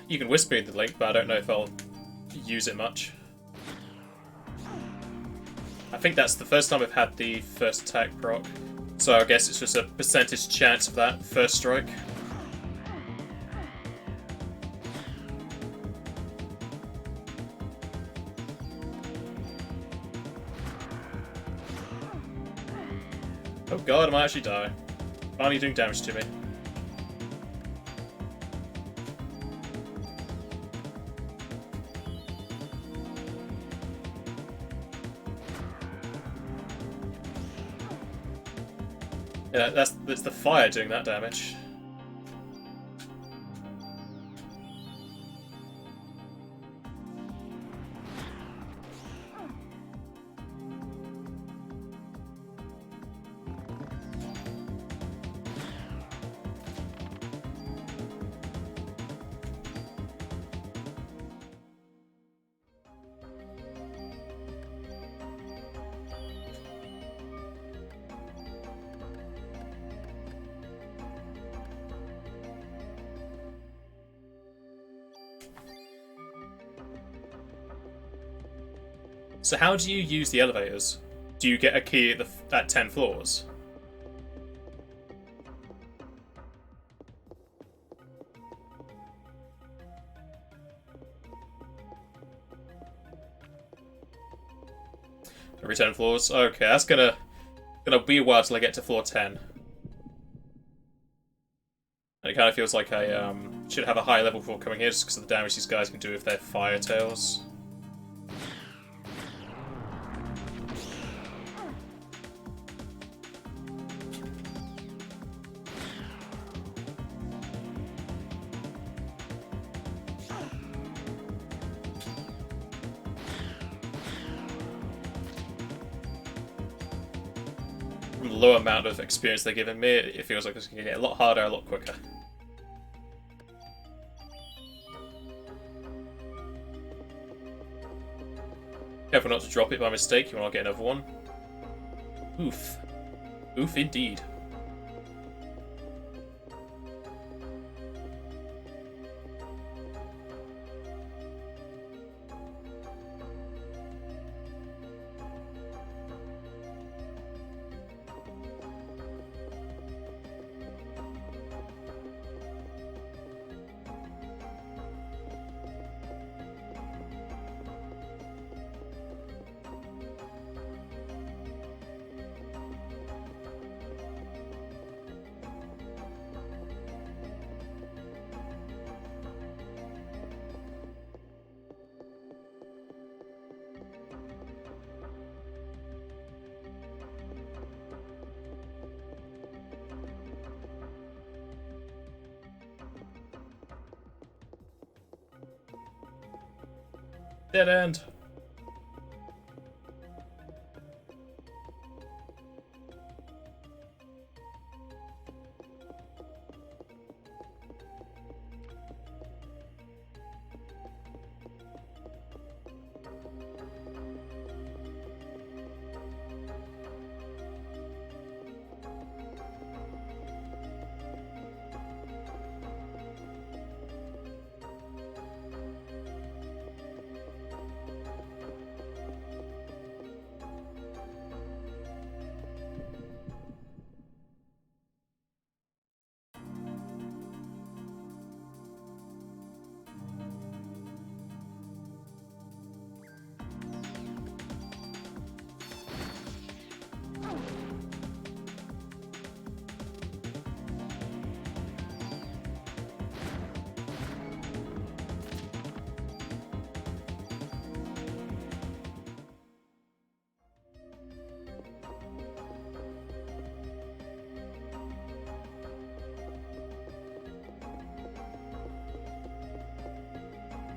You can whisper me the link, but I don't know if I'll use it much. I think that's the first time I've had the first attack proc, so I guess it's just a percentage chance of that first strike. Oh god, I might actually die. Finally doing damage to me. Yeah, that's the fire doing that damage. So how do you use the elevators? Do you get a key at 10 floors? Every 10 floors? Okay, that's gonna be a while till I get to floor 10. And it kind of feels like I should have a higher level before coming here, just because of the damage these guys can do if they're fire tails. From the low amount of experience they're giving me, it feels like it's going to get a lot harder, a lot quicker. Careful not to drop it by mistake, you want to get another one. Oof. Oof indeed. Dead end.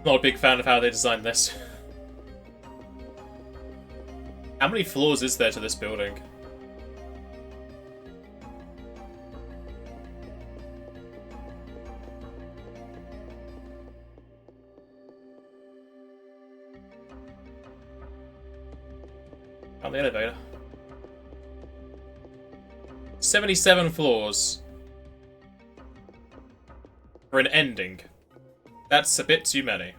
Not a big fan of how they designed this. How many floors is there to this building? On the elevator. 77 floors. For an ending. That's a bit too many.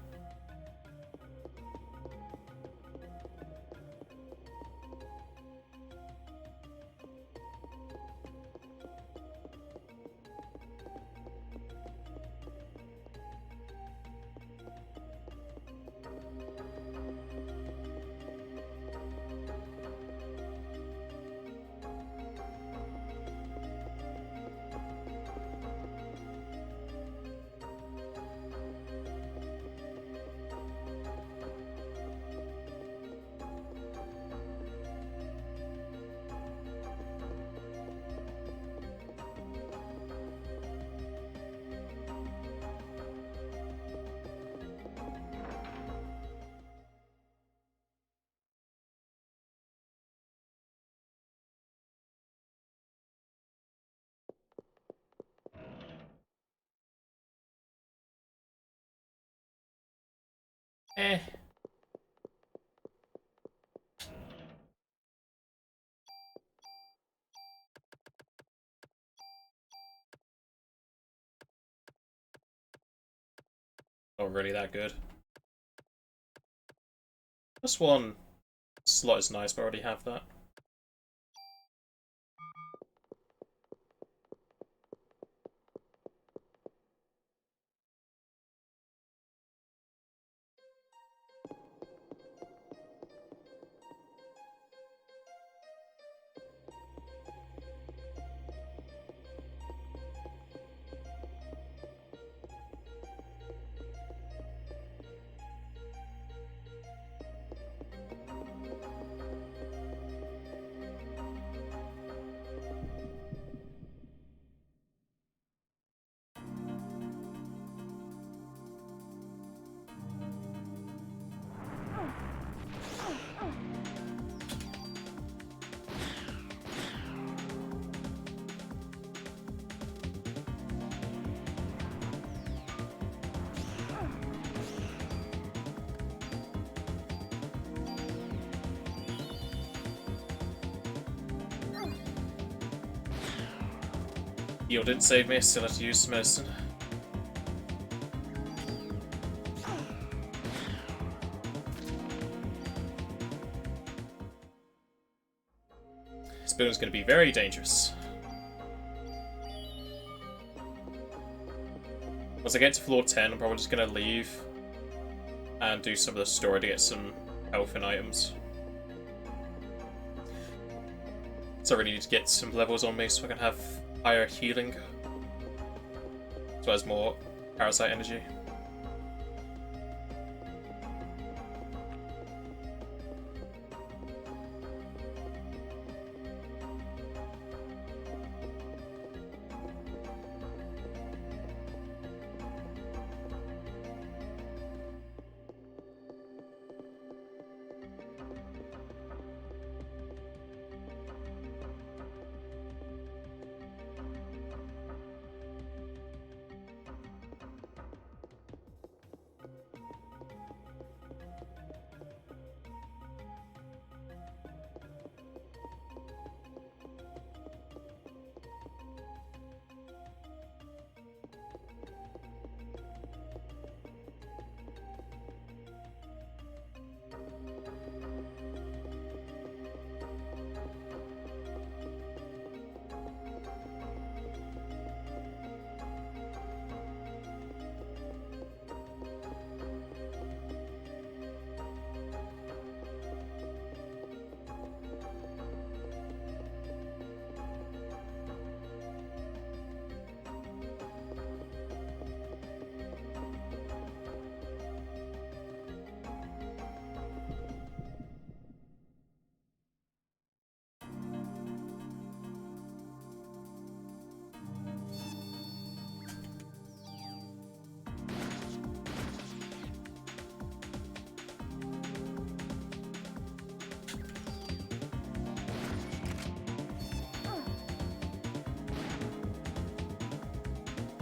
Eh. Not really that good. This one slot is nice, but I already have that. Heal didn't save me, I still had to use some medicine. This building's going to be very dangerous. Once I get to floor 10, I'm probably just going to leave and do some of the story to get some health and items. So I really need to get some levels on me so I can have higher healing, as well as more Parasite energy.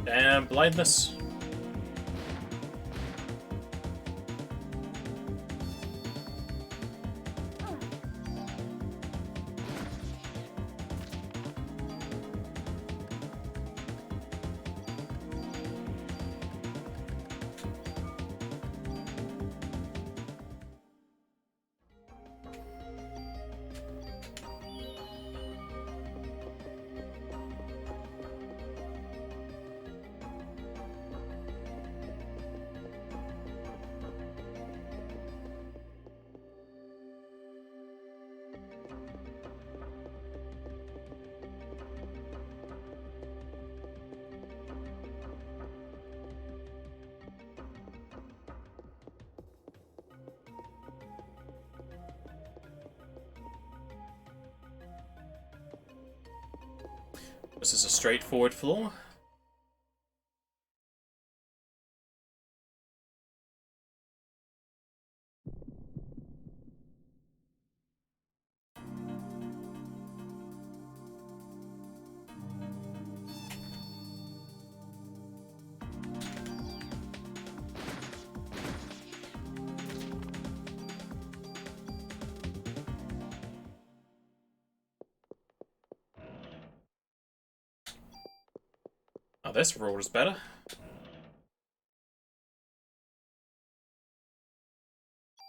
Damn blindness. This is a straightforward floor. Oh, this roll is better.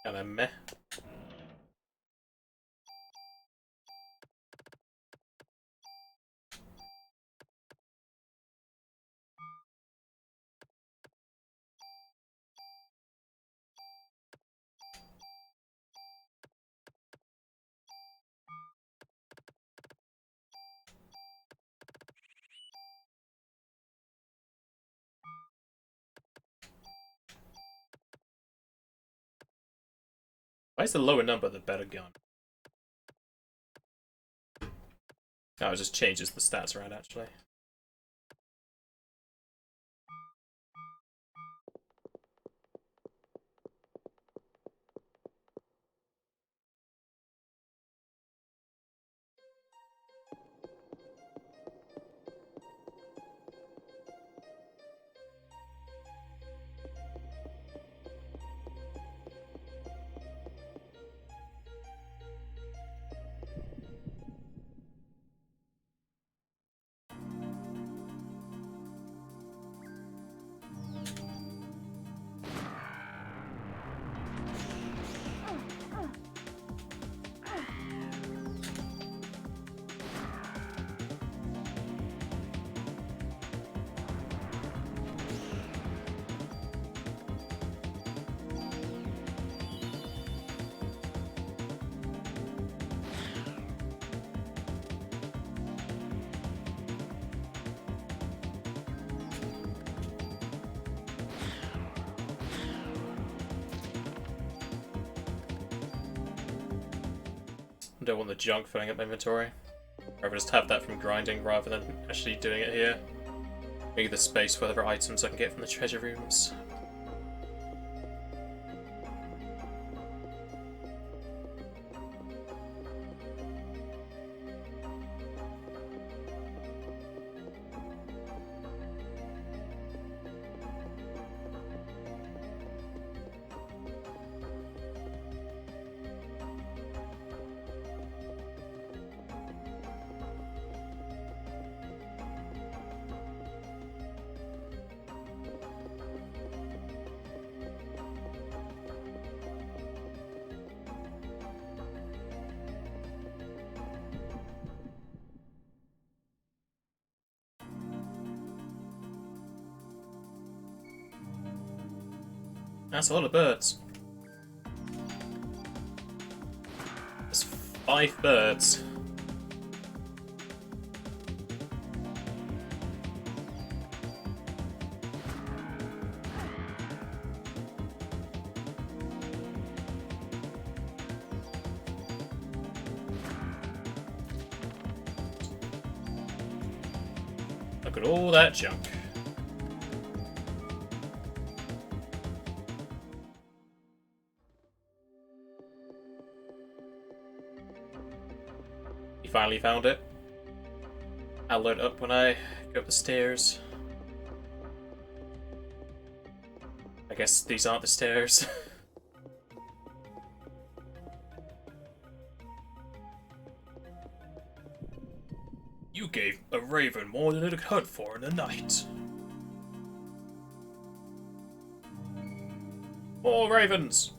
And then meh. Why is the lower number the better gun? Oh, it just changes the stats around, actually. don't want the junk filling up my inventory. I'd rather just have that from grinding rather than actually doing it here. Maybe the space for other items I can get from the treasure rooms. That's a lot of birds. There's 5 birds. Look at all that junk. Finally found it. I'll load it up when I go up the stairs. I guess these aren't the stairs. You gave a raven more than it could hunt for in a night. More ravens!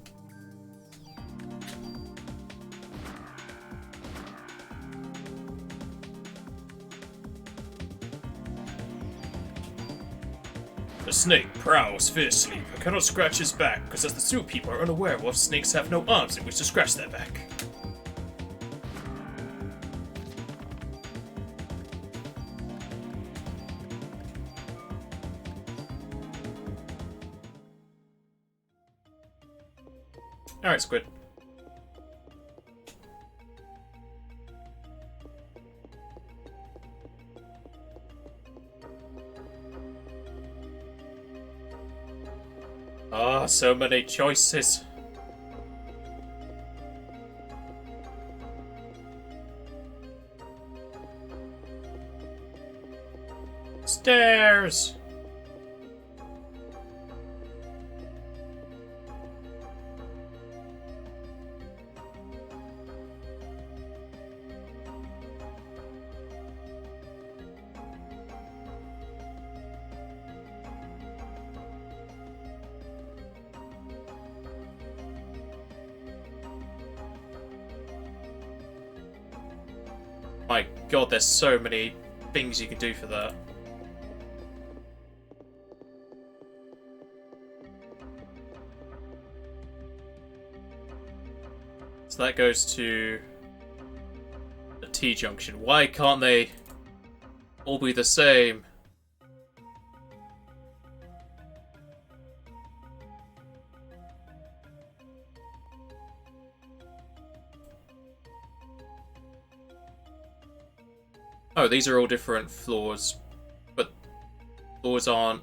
The snake prowls fiercely, but cannot scratch his back, because as the zoo people are unaware of, snakes have no arms in which to scratch their back. Alright, Squid. Ah, so many choices. Stairs! My god, there's so many things you can do for that. So that goes to the T-junction. Why can't they all be the same? Oh, these are all different floors, but floors aren't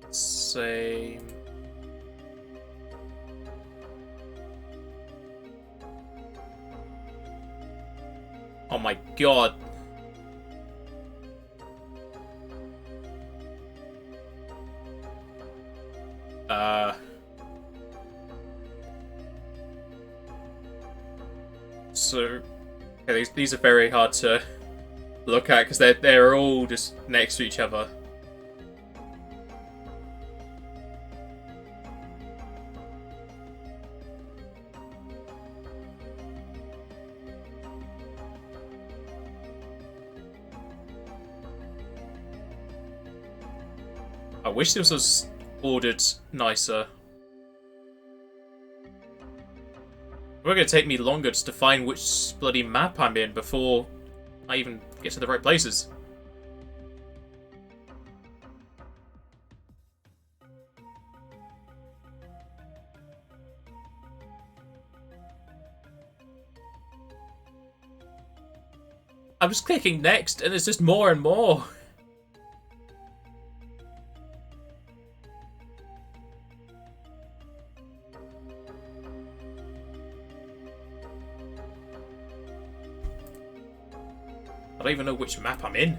the same. Oh my god. So, okay, these are very hard to look at because they're all just next to each other. I wish this was ordered nicer. It's going to take me longer just to find which bloody map I'm in before I even get to the right places. I'm just clicking next, and it's just more and more. I don't even know which map I'm in.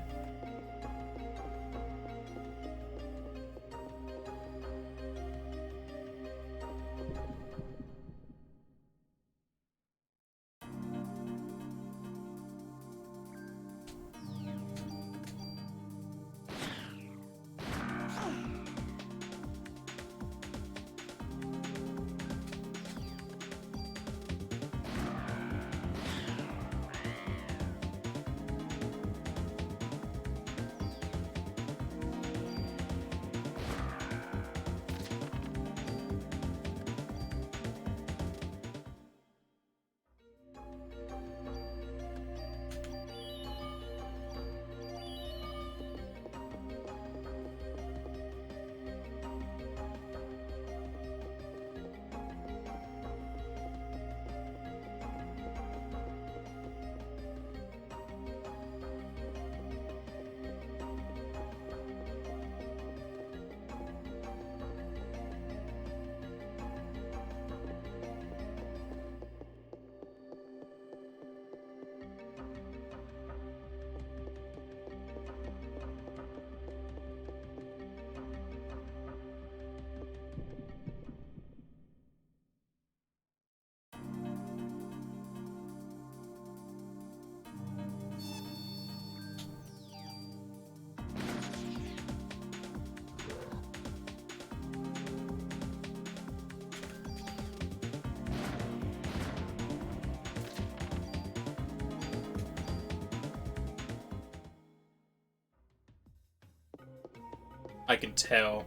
I can tell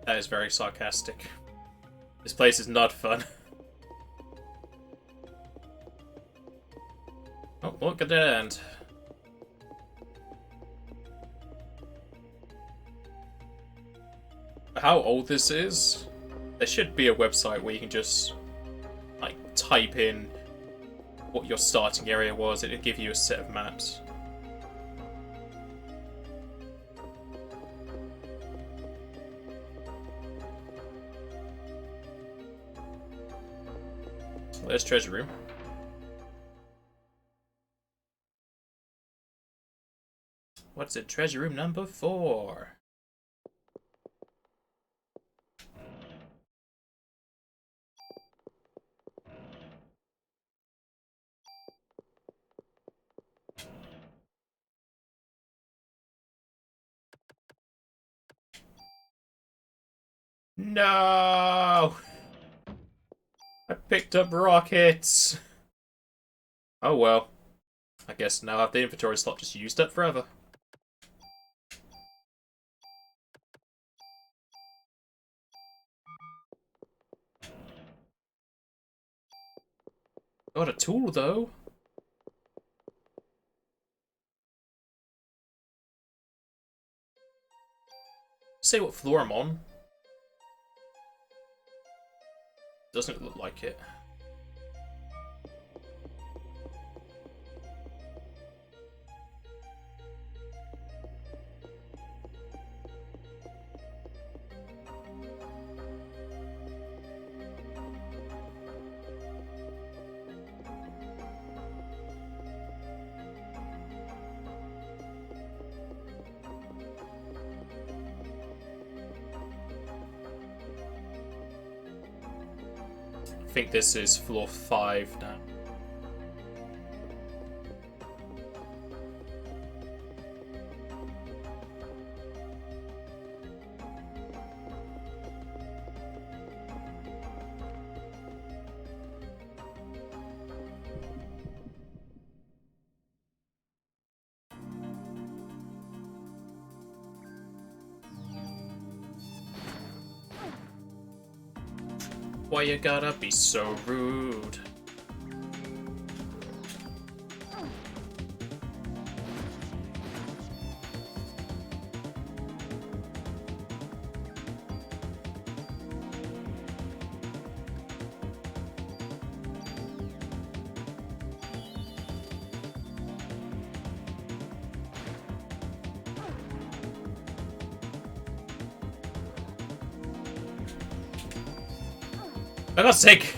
that is very sarcastic. This place is not fun. Oh, look at that end. How old this is? There should be a website where you can just like type in what your starting area was. It'll give you a set of maps. There's treasure room. What's it? Treasure room number 4. No! I picked up rockets! Oh well. I guess now I have the inventory slot just used up forever. Got a tool though. Say what floor I'm on. Doesn't look like it. I think this is floor 5 now. Why you gotta be so rude? For God's sake!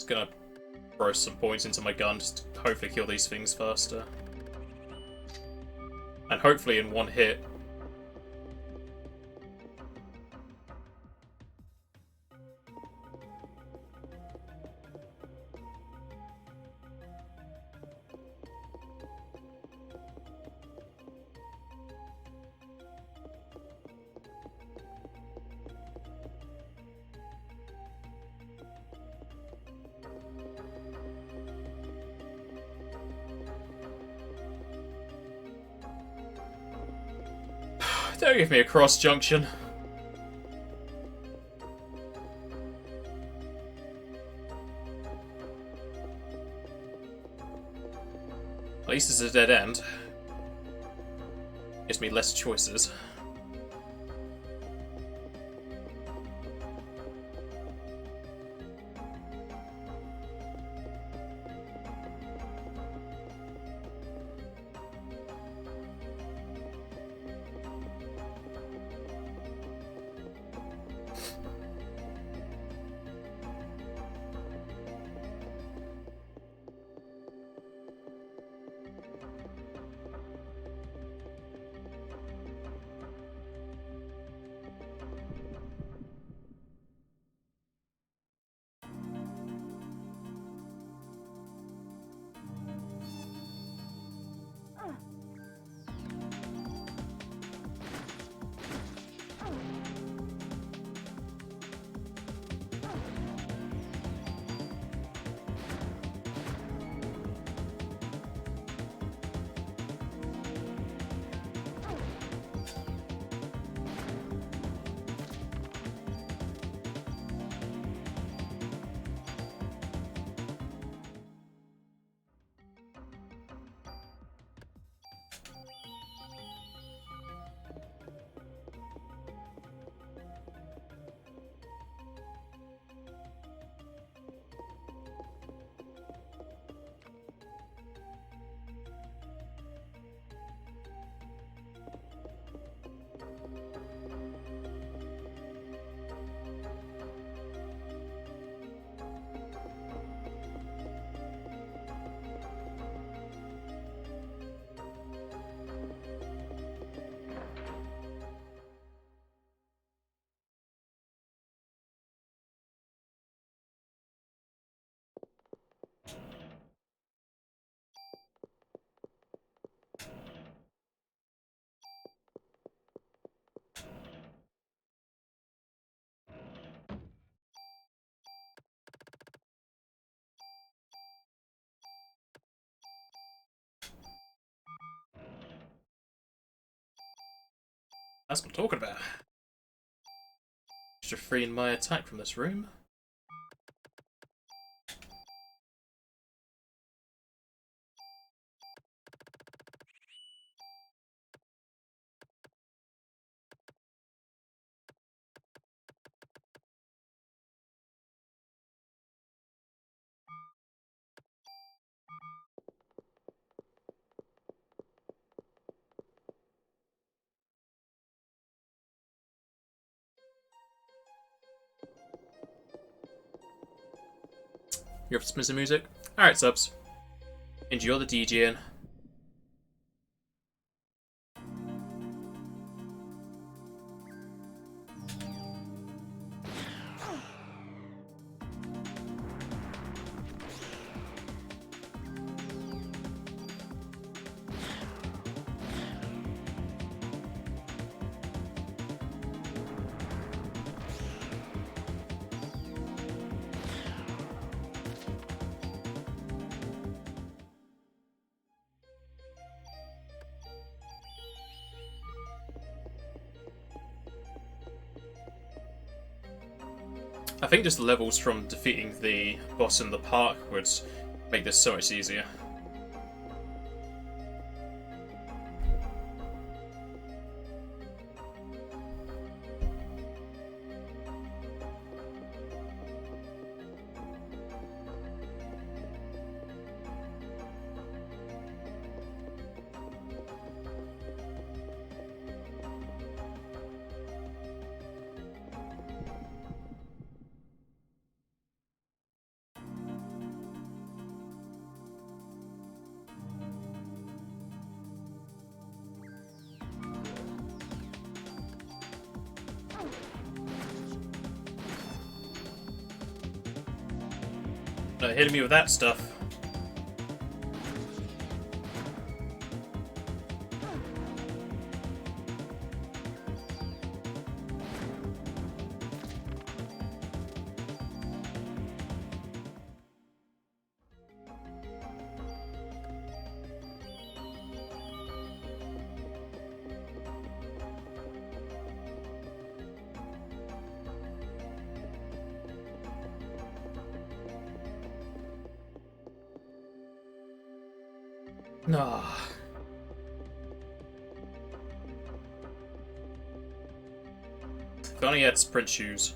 Gonna throw some points into my gun just to hopefully kill these things faster. And hopefully in one hit. Don't give me a cross junction. At least it's a dead end. Gives me less choices. That's what I'm talking about. Just freeing my attack from this room. You're up to some music? Alright, subs. Enjoy the DJing. I think just the levels from defeating the boss in the park would make this so much easier. Hitting me with that stuff. No. If only he had sprint shoes.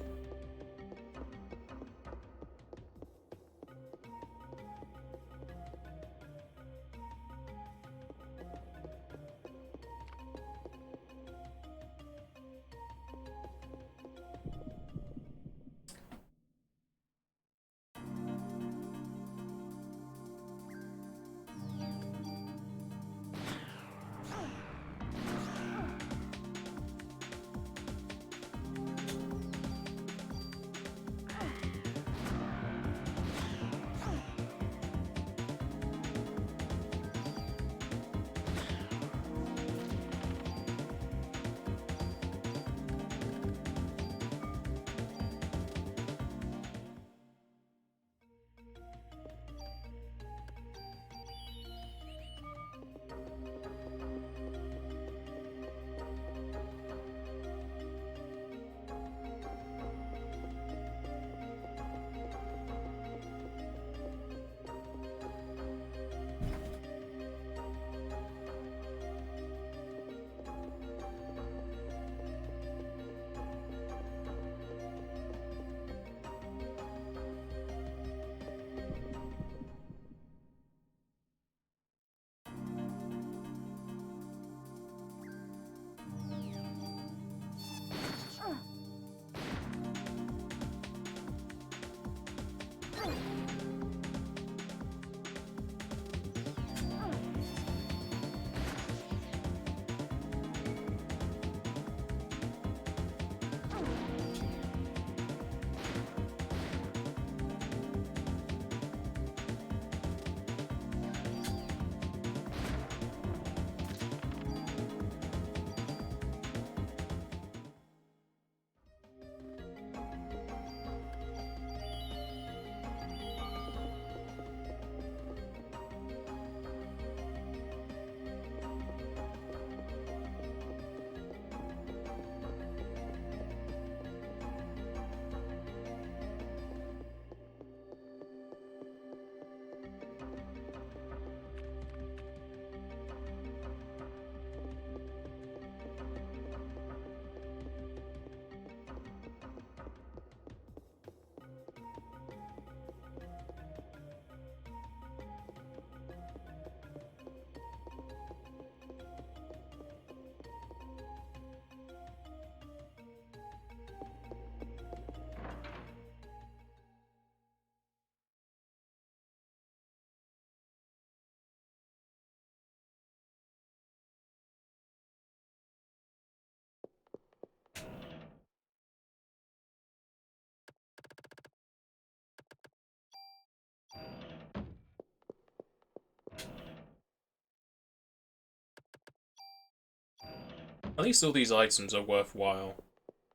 At least all these items are worthwhile.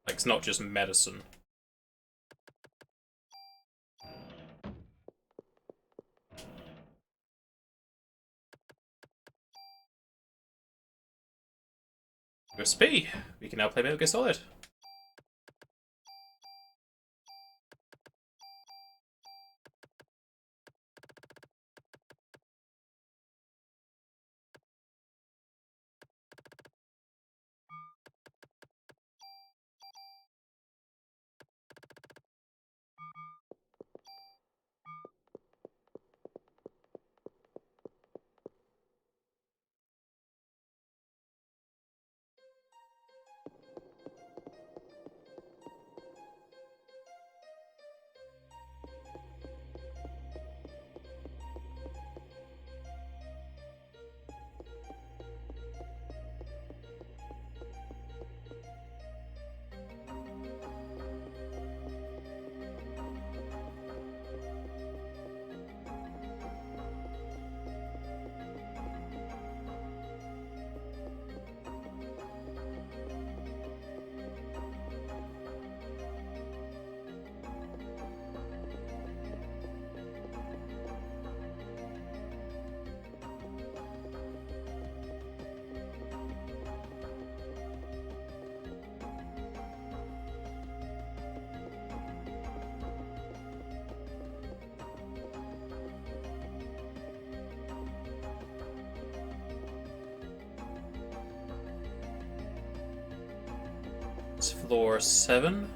Like, it's not just medicine. USB! We can now play Metal Gear Solid. It's floor 7.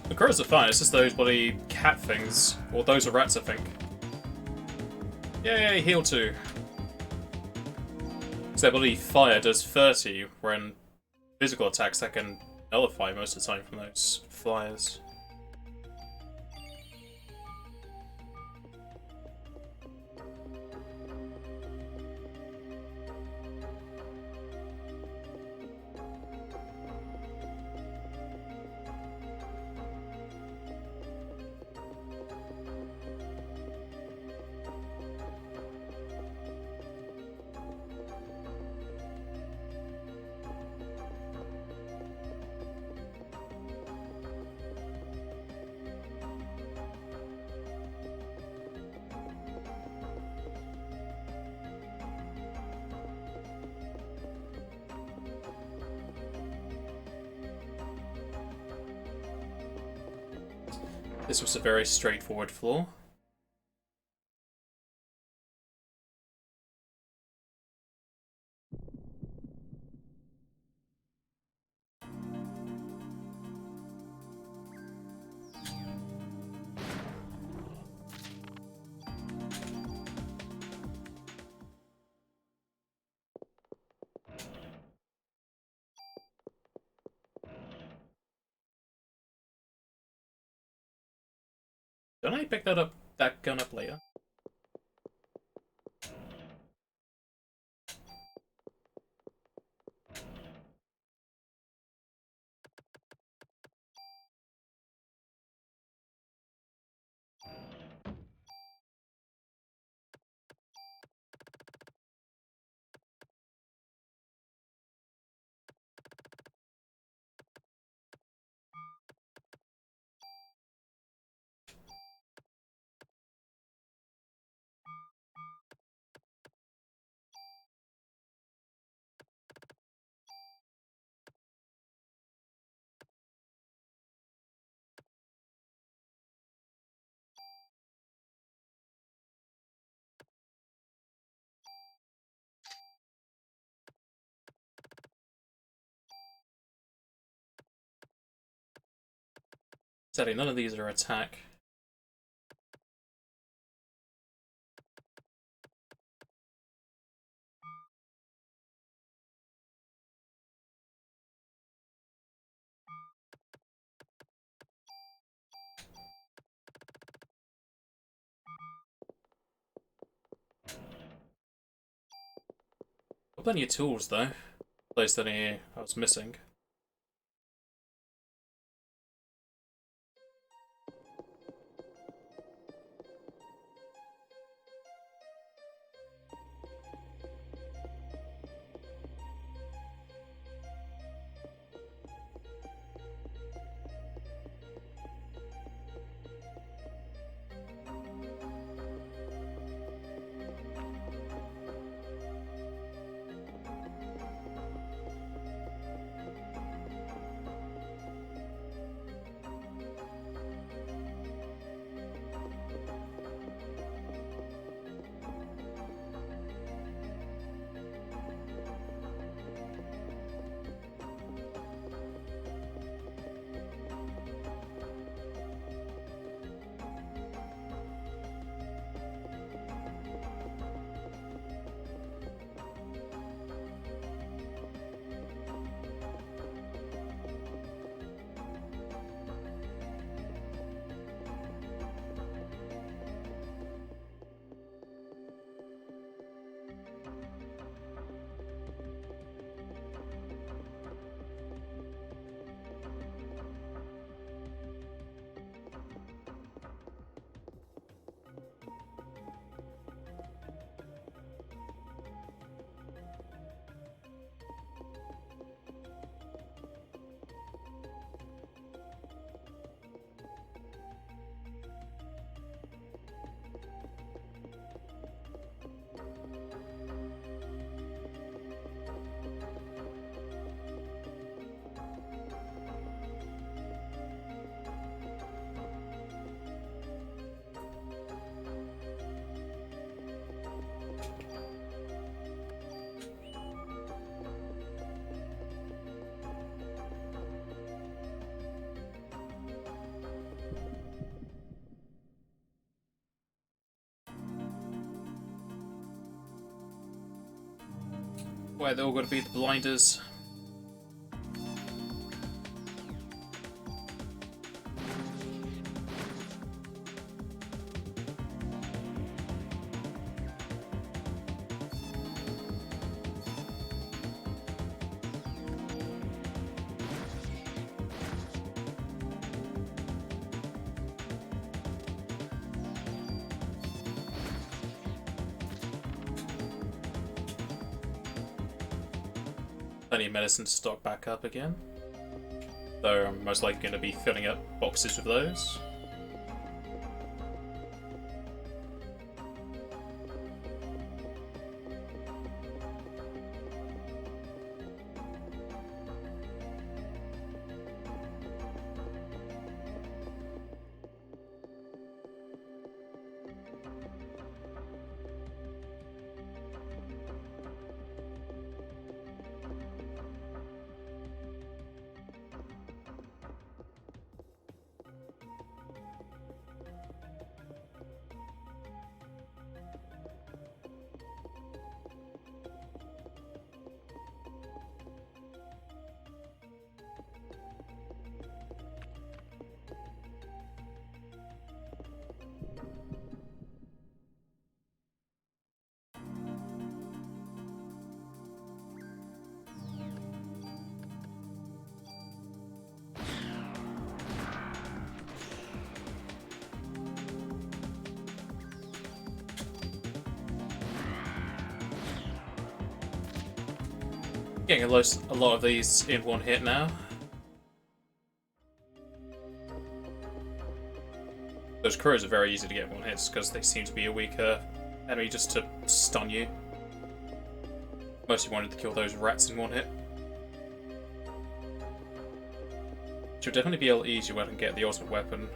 The crows are fine, it's just those bloody cat things. Or those are rats, I think. Yay, heal 2. Because their bloody fire does 30, when physical attacks that can nullify most of the time from those flyers. This was a very straightforward floor. Don't I pick that gun up later? Sadly, none of these are attack. Got plenty of tools though. Placed any I was missing. Where they're all going to be the blinders. Plenty of medicine to stock back up again. Though I'm most likely going to be filling up boxes with those. Getting a lot of these in one hit now. Those crows are very easy to get in one hit because they seem to be a weaker enemy just to stun you. Mostly wanted to kill those rats in one hit. Which will definitely be a little easier when I can get the ultimate weapon.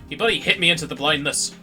You bloody hit me into the blindness.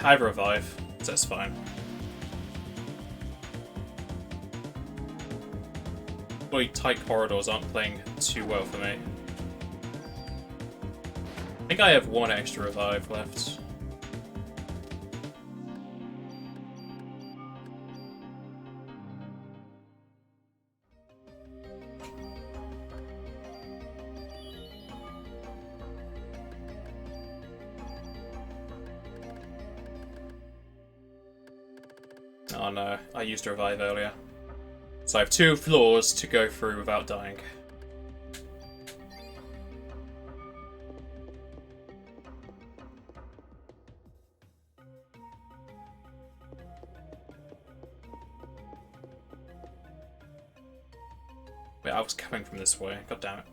I revive, so that's fine. Really tight corridors aren't playing too well for me. I think I have one extra revive left. Oh no, I used to revive earlier. So I have 2 floors to go through without dying. Wait, I was coming from this way. God damn it.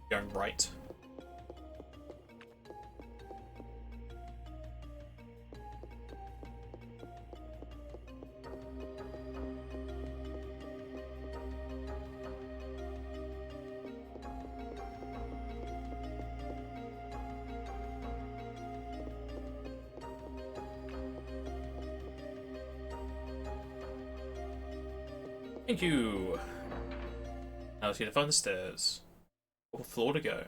Going right. Thank you. Now let's get to find the stairs. Fourth floor to go.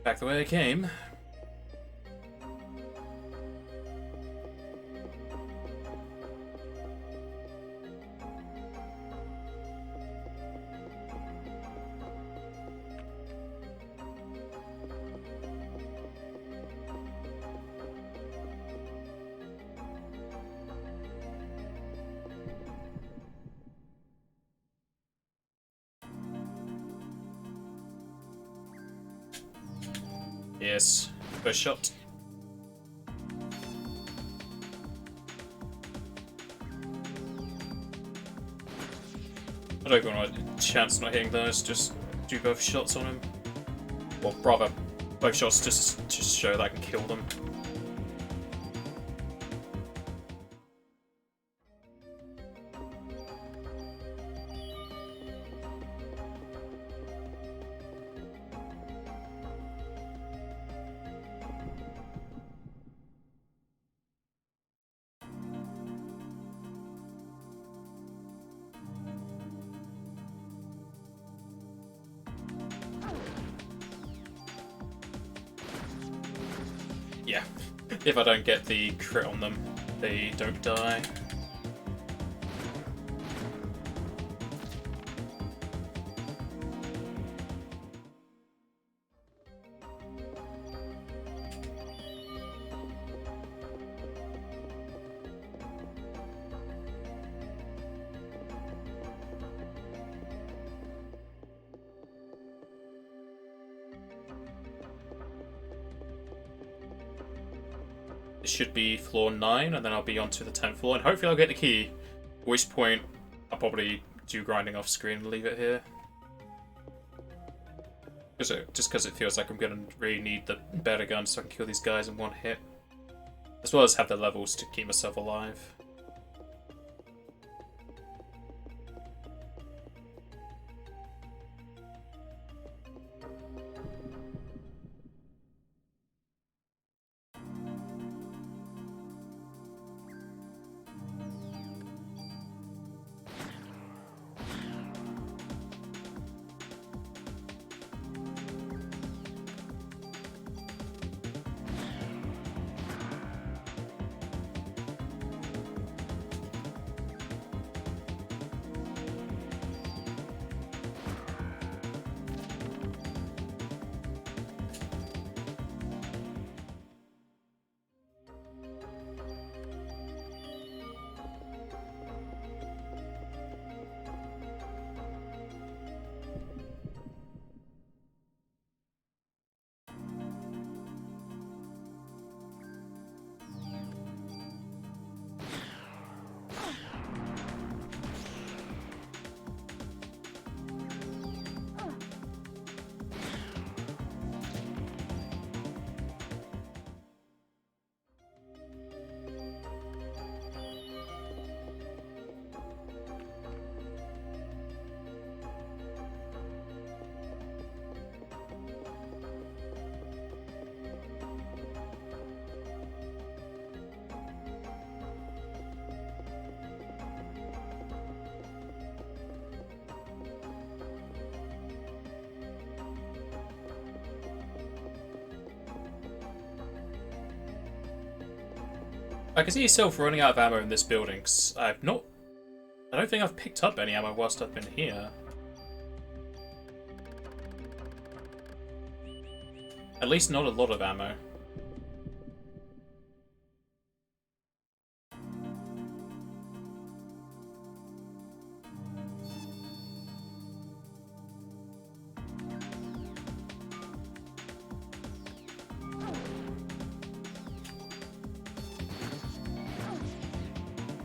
Back the way I came. Yes, first shot. I don't even want a chance not hitting those, just do both shots on him. Or rather, both shots just to show that I can kill them. Yeah, if I don't get the crit on them, they don't die. It should be floor 9, and then I'll be on to the 10th floor, and hopefully I'll get the key. At which point, I'll probably do grinding off screen and leave it here. Just because it feels like I'm going to really need the better gun so I can kill these guys in one hit. As well as have the levels to keep myself alive. I can see yourself running out of ammo in this building, 'cause I don't think I've picked up any ammo whilst I've been here. At least not a lot of ammo.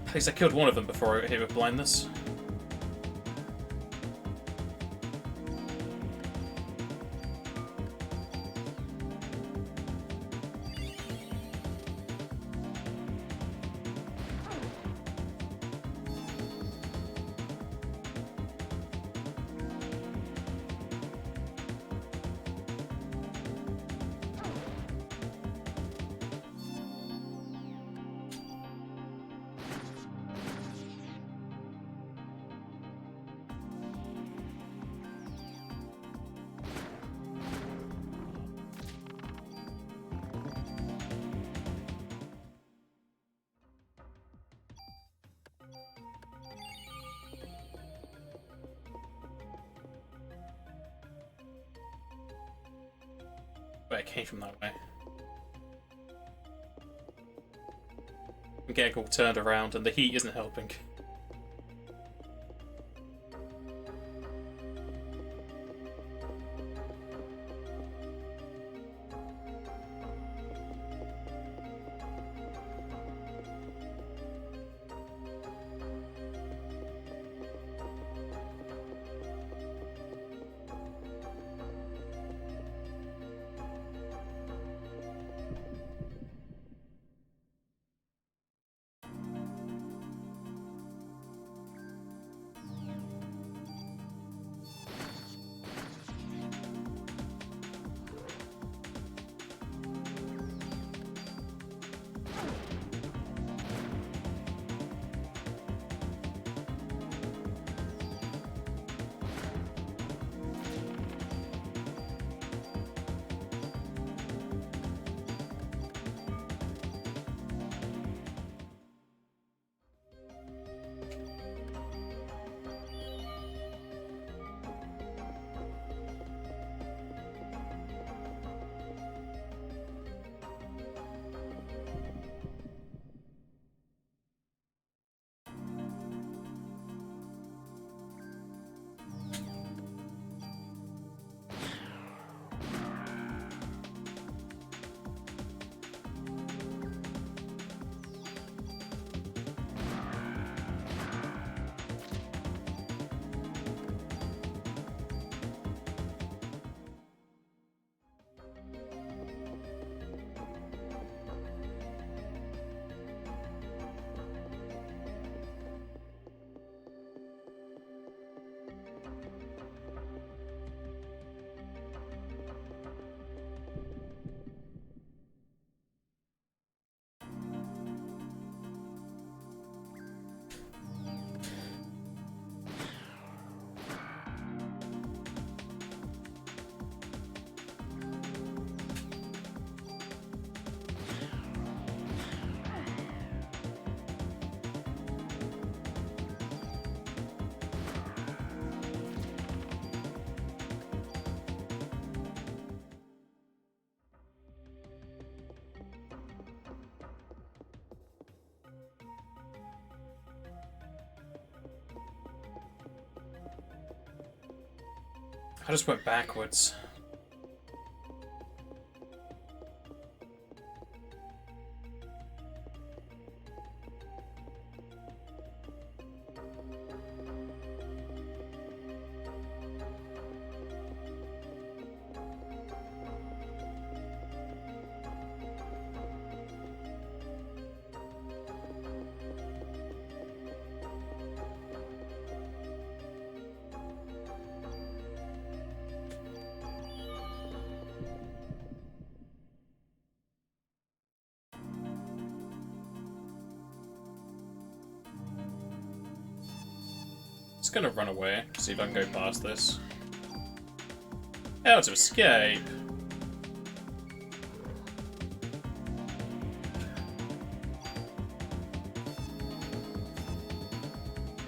At least I killed one of them before I got hit with blindness. But it came from that way. I'm getting all turned around and the heat isn't helping. I just went backwards. Just gonna run away, see if I can go past this. How to escape?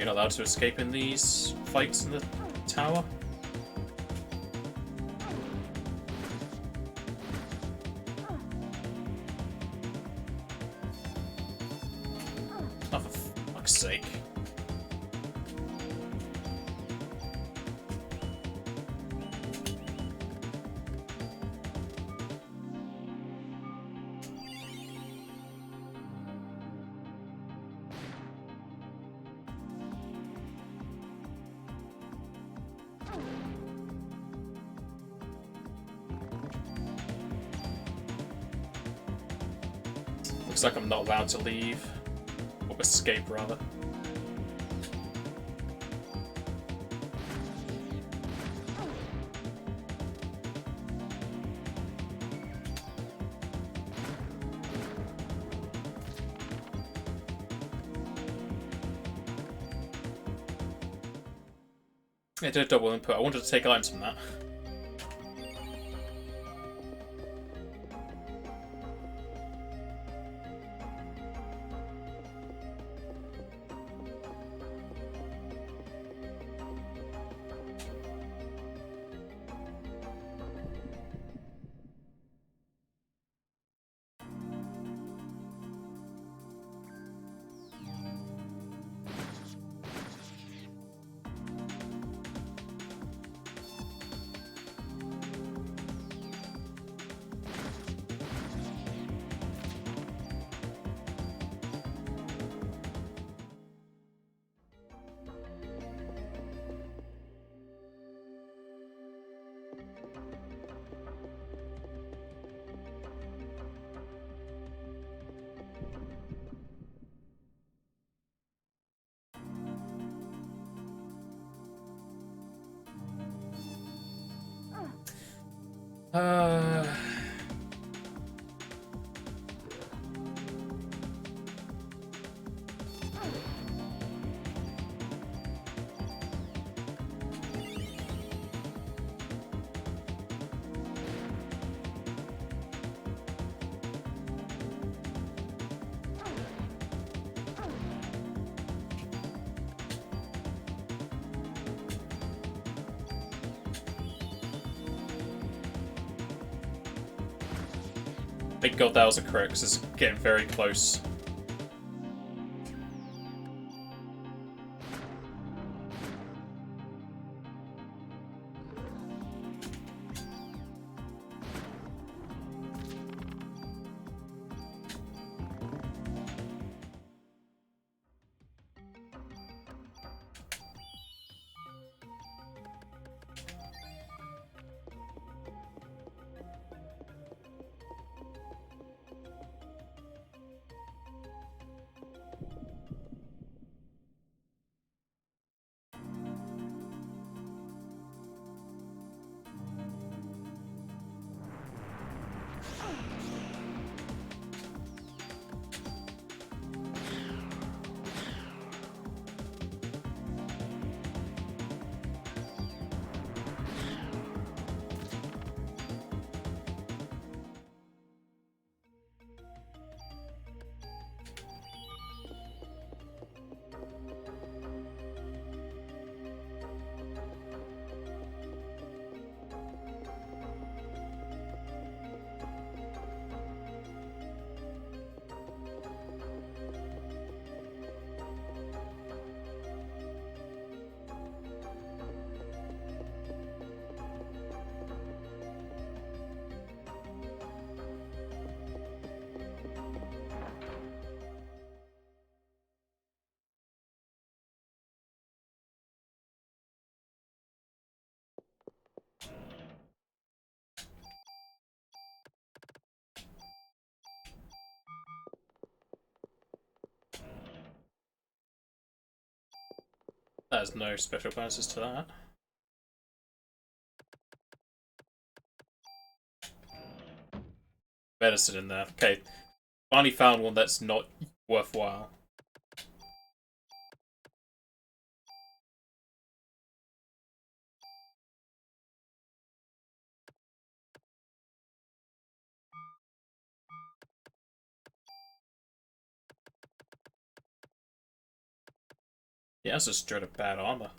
You're not allowed to escape in these fights in the tower. Oh, for fuck's sake. Looks like I'm not allowed to leave. Or escape, rather. I did a double input. I wanted to take items from that. Uh... Thank God that was a crit, because it's getting very close. There's no special bonuses to that. Medicine in there. Okay. Finally found one that's not worthwhile. Yeah, that's just straight up bad armor.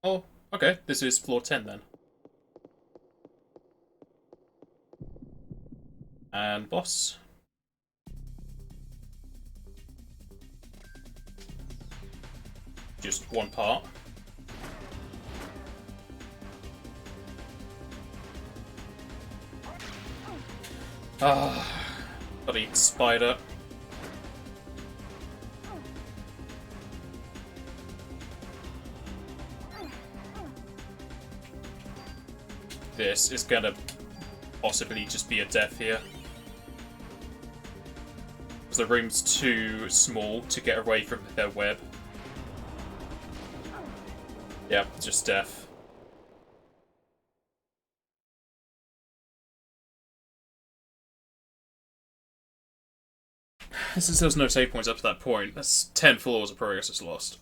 Oh, okay. This is floor 10 then. And boss. Just one part. Ah, bloody spider. This is gonna possibly just be a death here. Because the room's too small to get away from their web. Yep, just death. Since there's no save points up to that point, that's 10 floors of progress is lost.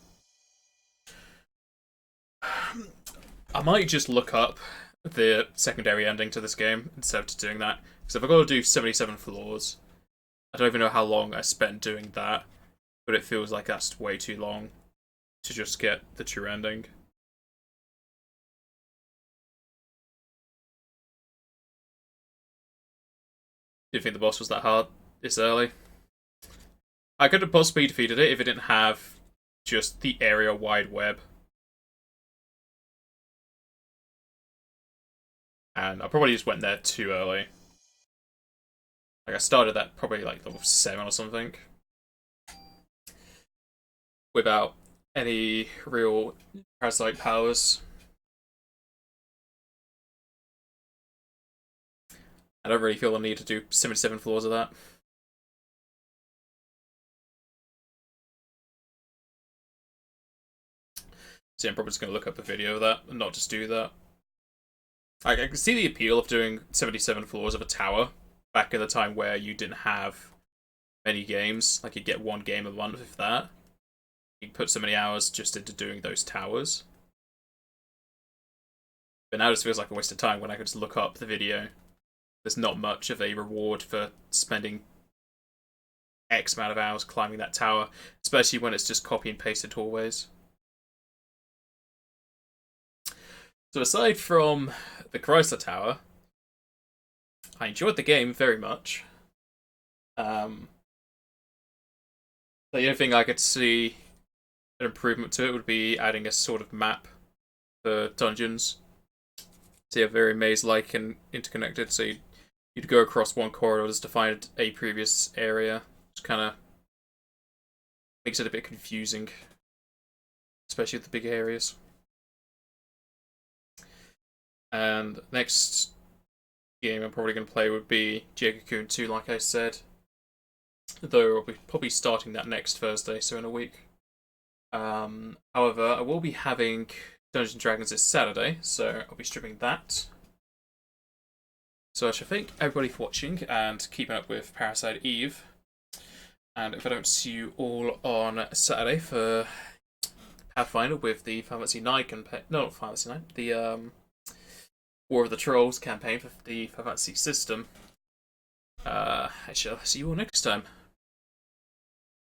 I might just look up the secondary ending to this game instead of doing that. Because if I've got to do 77 floors, I don't even know how long I spent doing that, but it feels like that's way too long to just get the true ending. Do you think the boss was that hard this early? I could have possibly defeated it if it didn't have just the area wide web. And I probably just went there too early. Like, I started at probably like level 7 or something. Without any real parasite powers. I don't really feel the need to do 77 floors of that. So I'm probably just going to look up a video of that and not just do that. I can see the appeal of doing 77 floors of a tower back in the time where you didn't have many games. Like, you'd get one game a month with that. You can put so many hours just into doing those towers. But now it just feels like a waste of time when I could just look up the video. There's not much of a reward for spending X amount of hours climbing that tower, especially when it's just copy and pasted hallways. So aside from the Chrysler Tower, I enjoyed the game very much. The only thing I could see an improvement to it would be adding a sort of map for dungeons. So yeah, very maze-like and interconnected, so you'd go across one corridor just to find a previous area. Which kind of makes it a bit confusing, especially with the big areas. And next game I'm probably going to play would be Jacob 2, like I said. though I'll be probably starting that next Thursday, so in a week. However, I will be having Dungeons and Dragons this Saturday, so I'll be streaming that. So I should thank everybody for watching and keeping up with Parasite Eve. And if I don't see you all on Saturday for Pathfinder with the Final Fantasy IX campaign, no, not Final Fantasy IX, the War of the Trolls campaign for the Final Fantasy system, I shall see you all next time.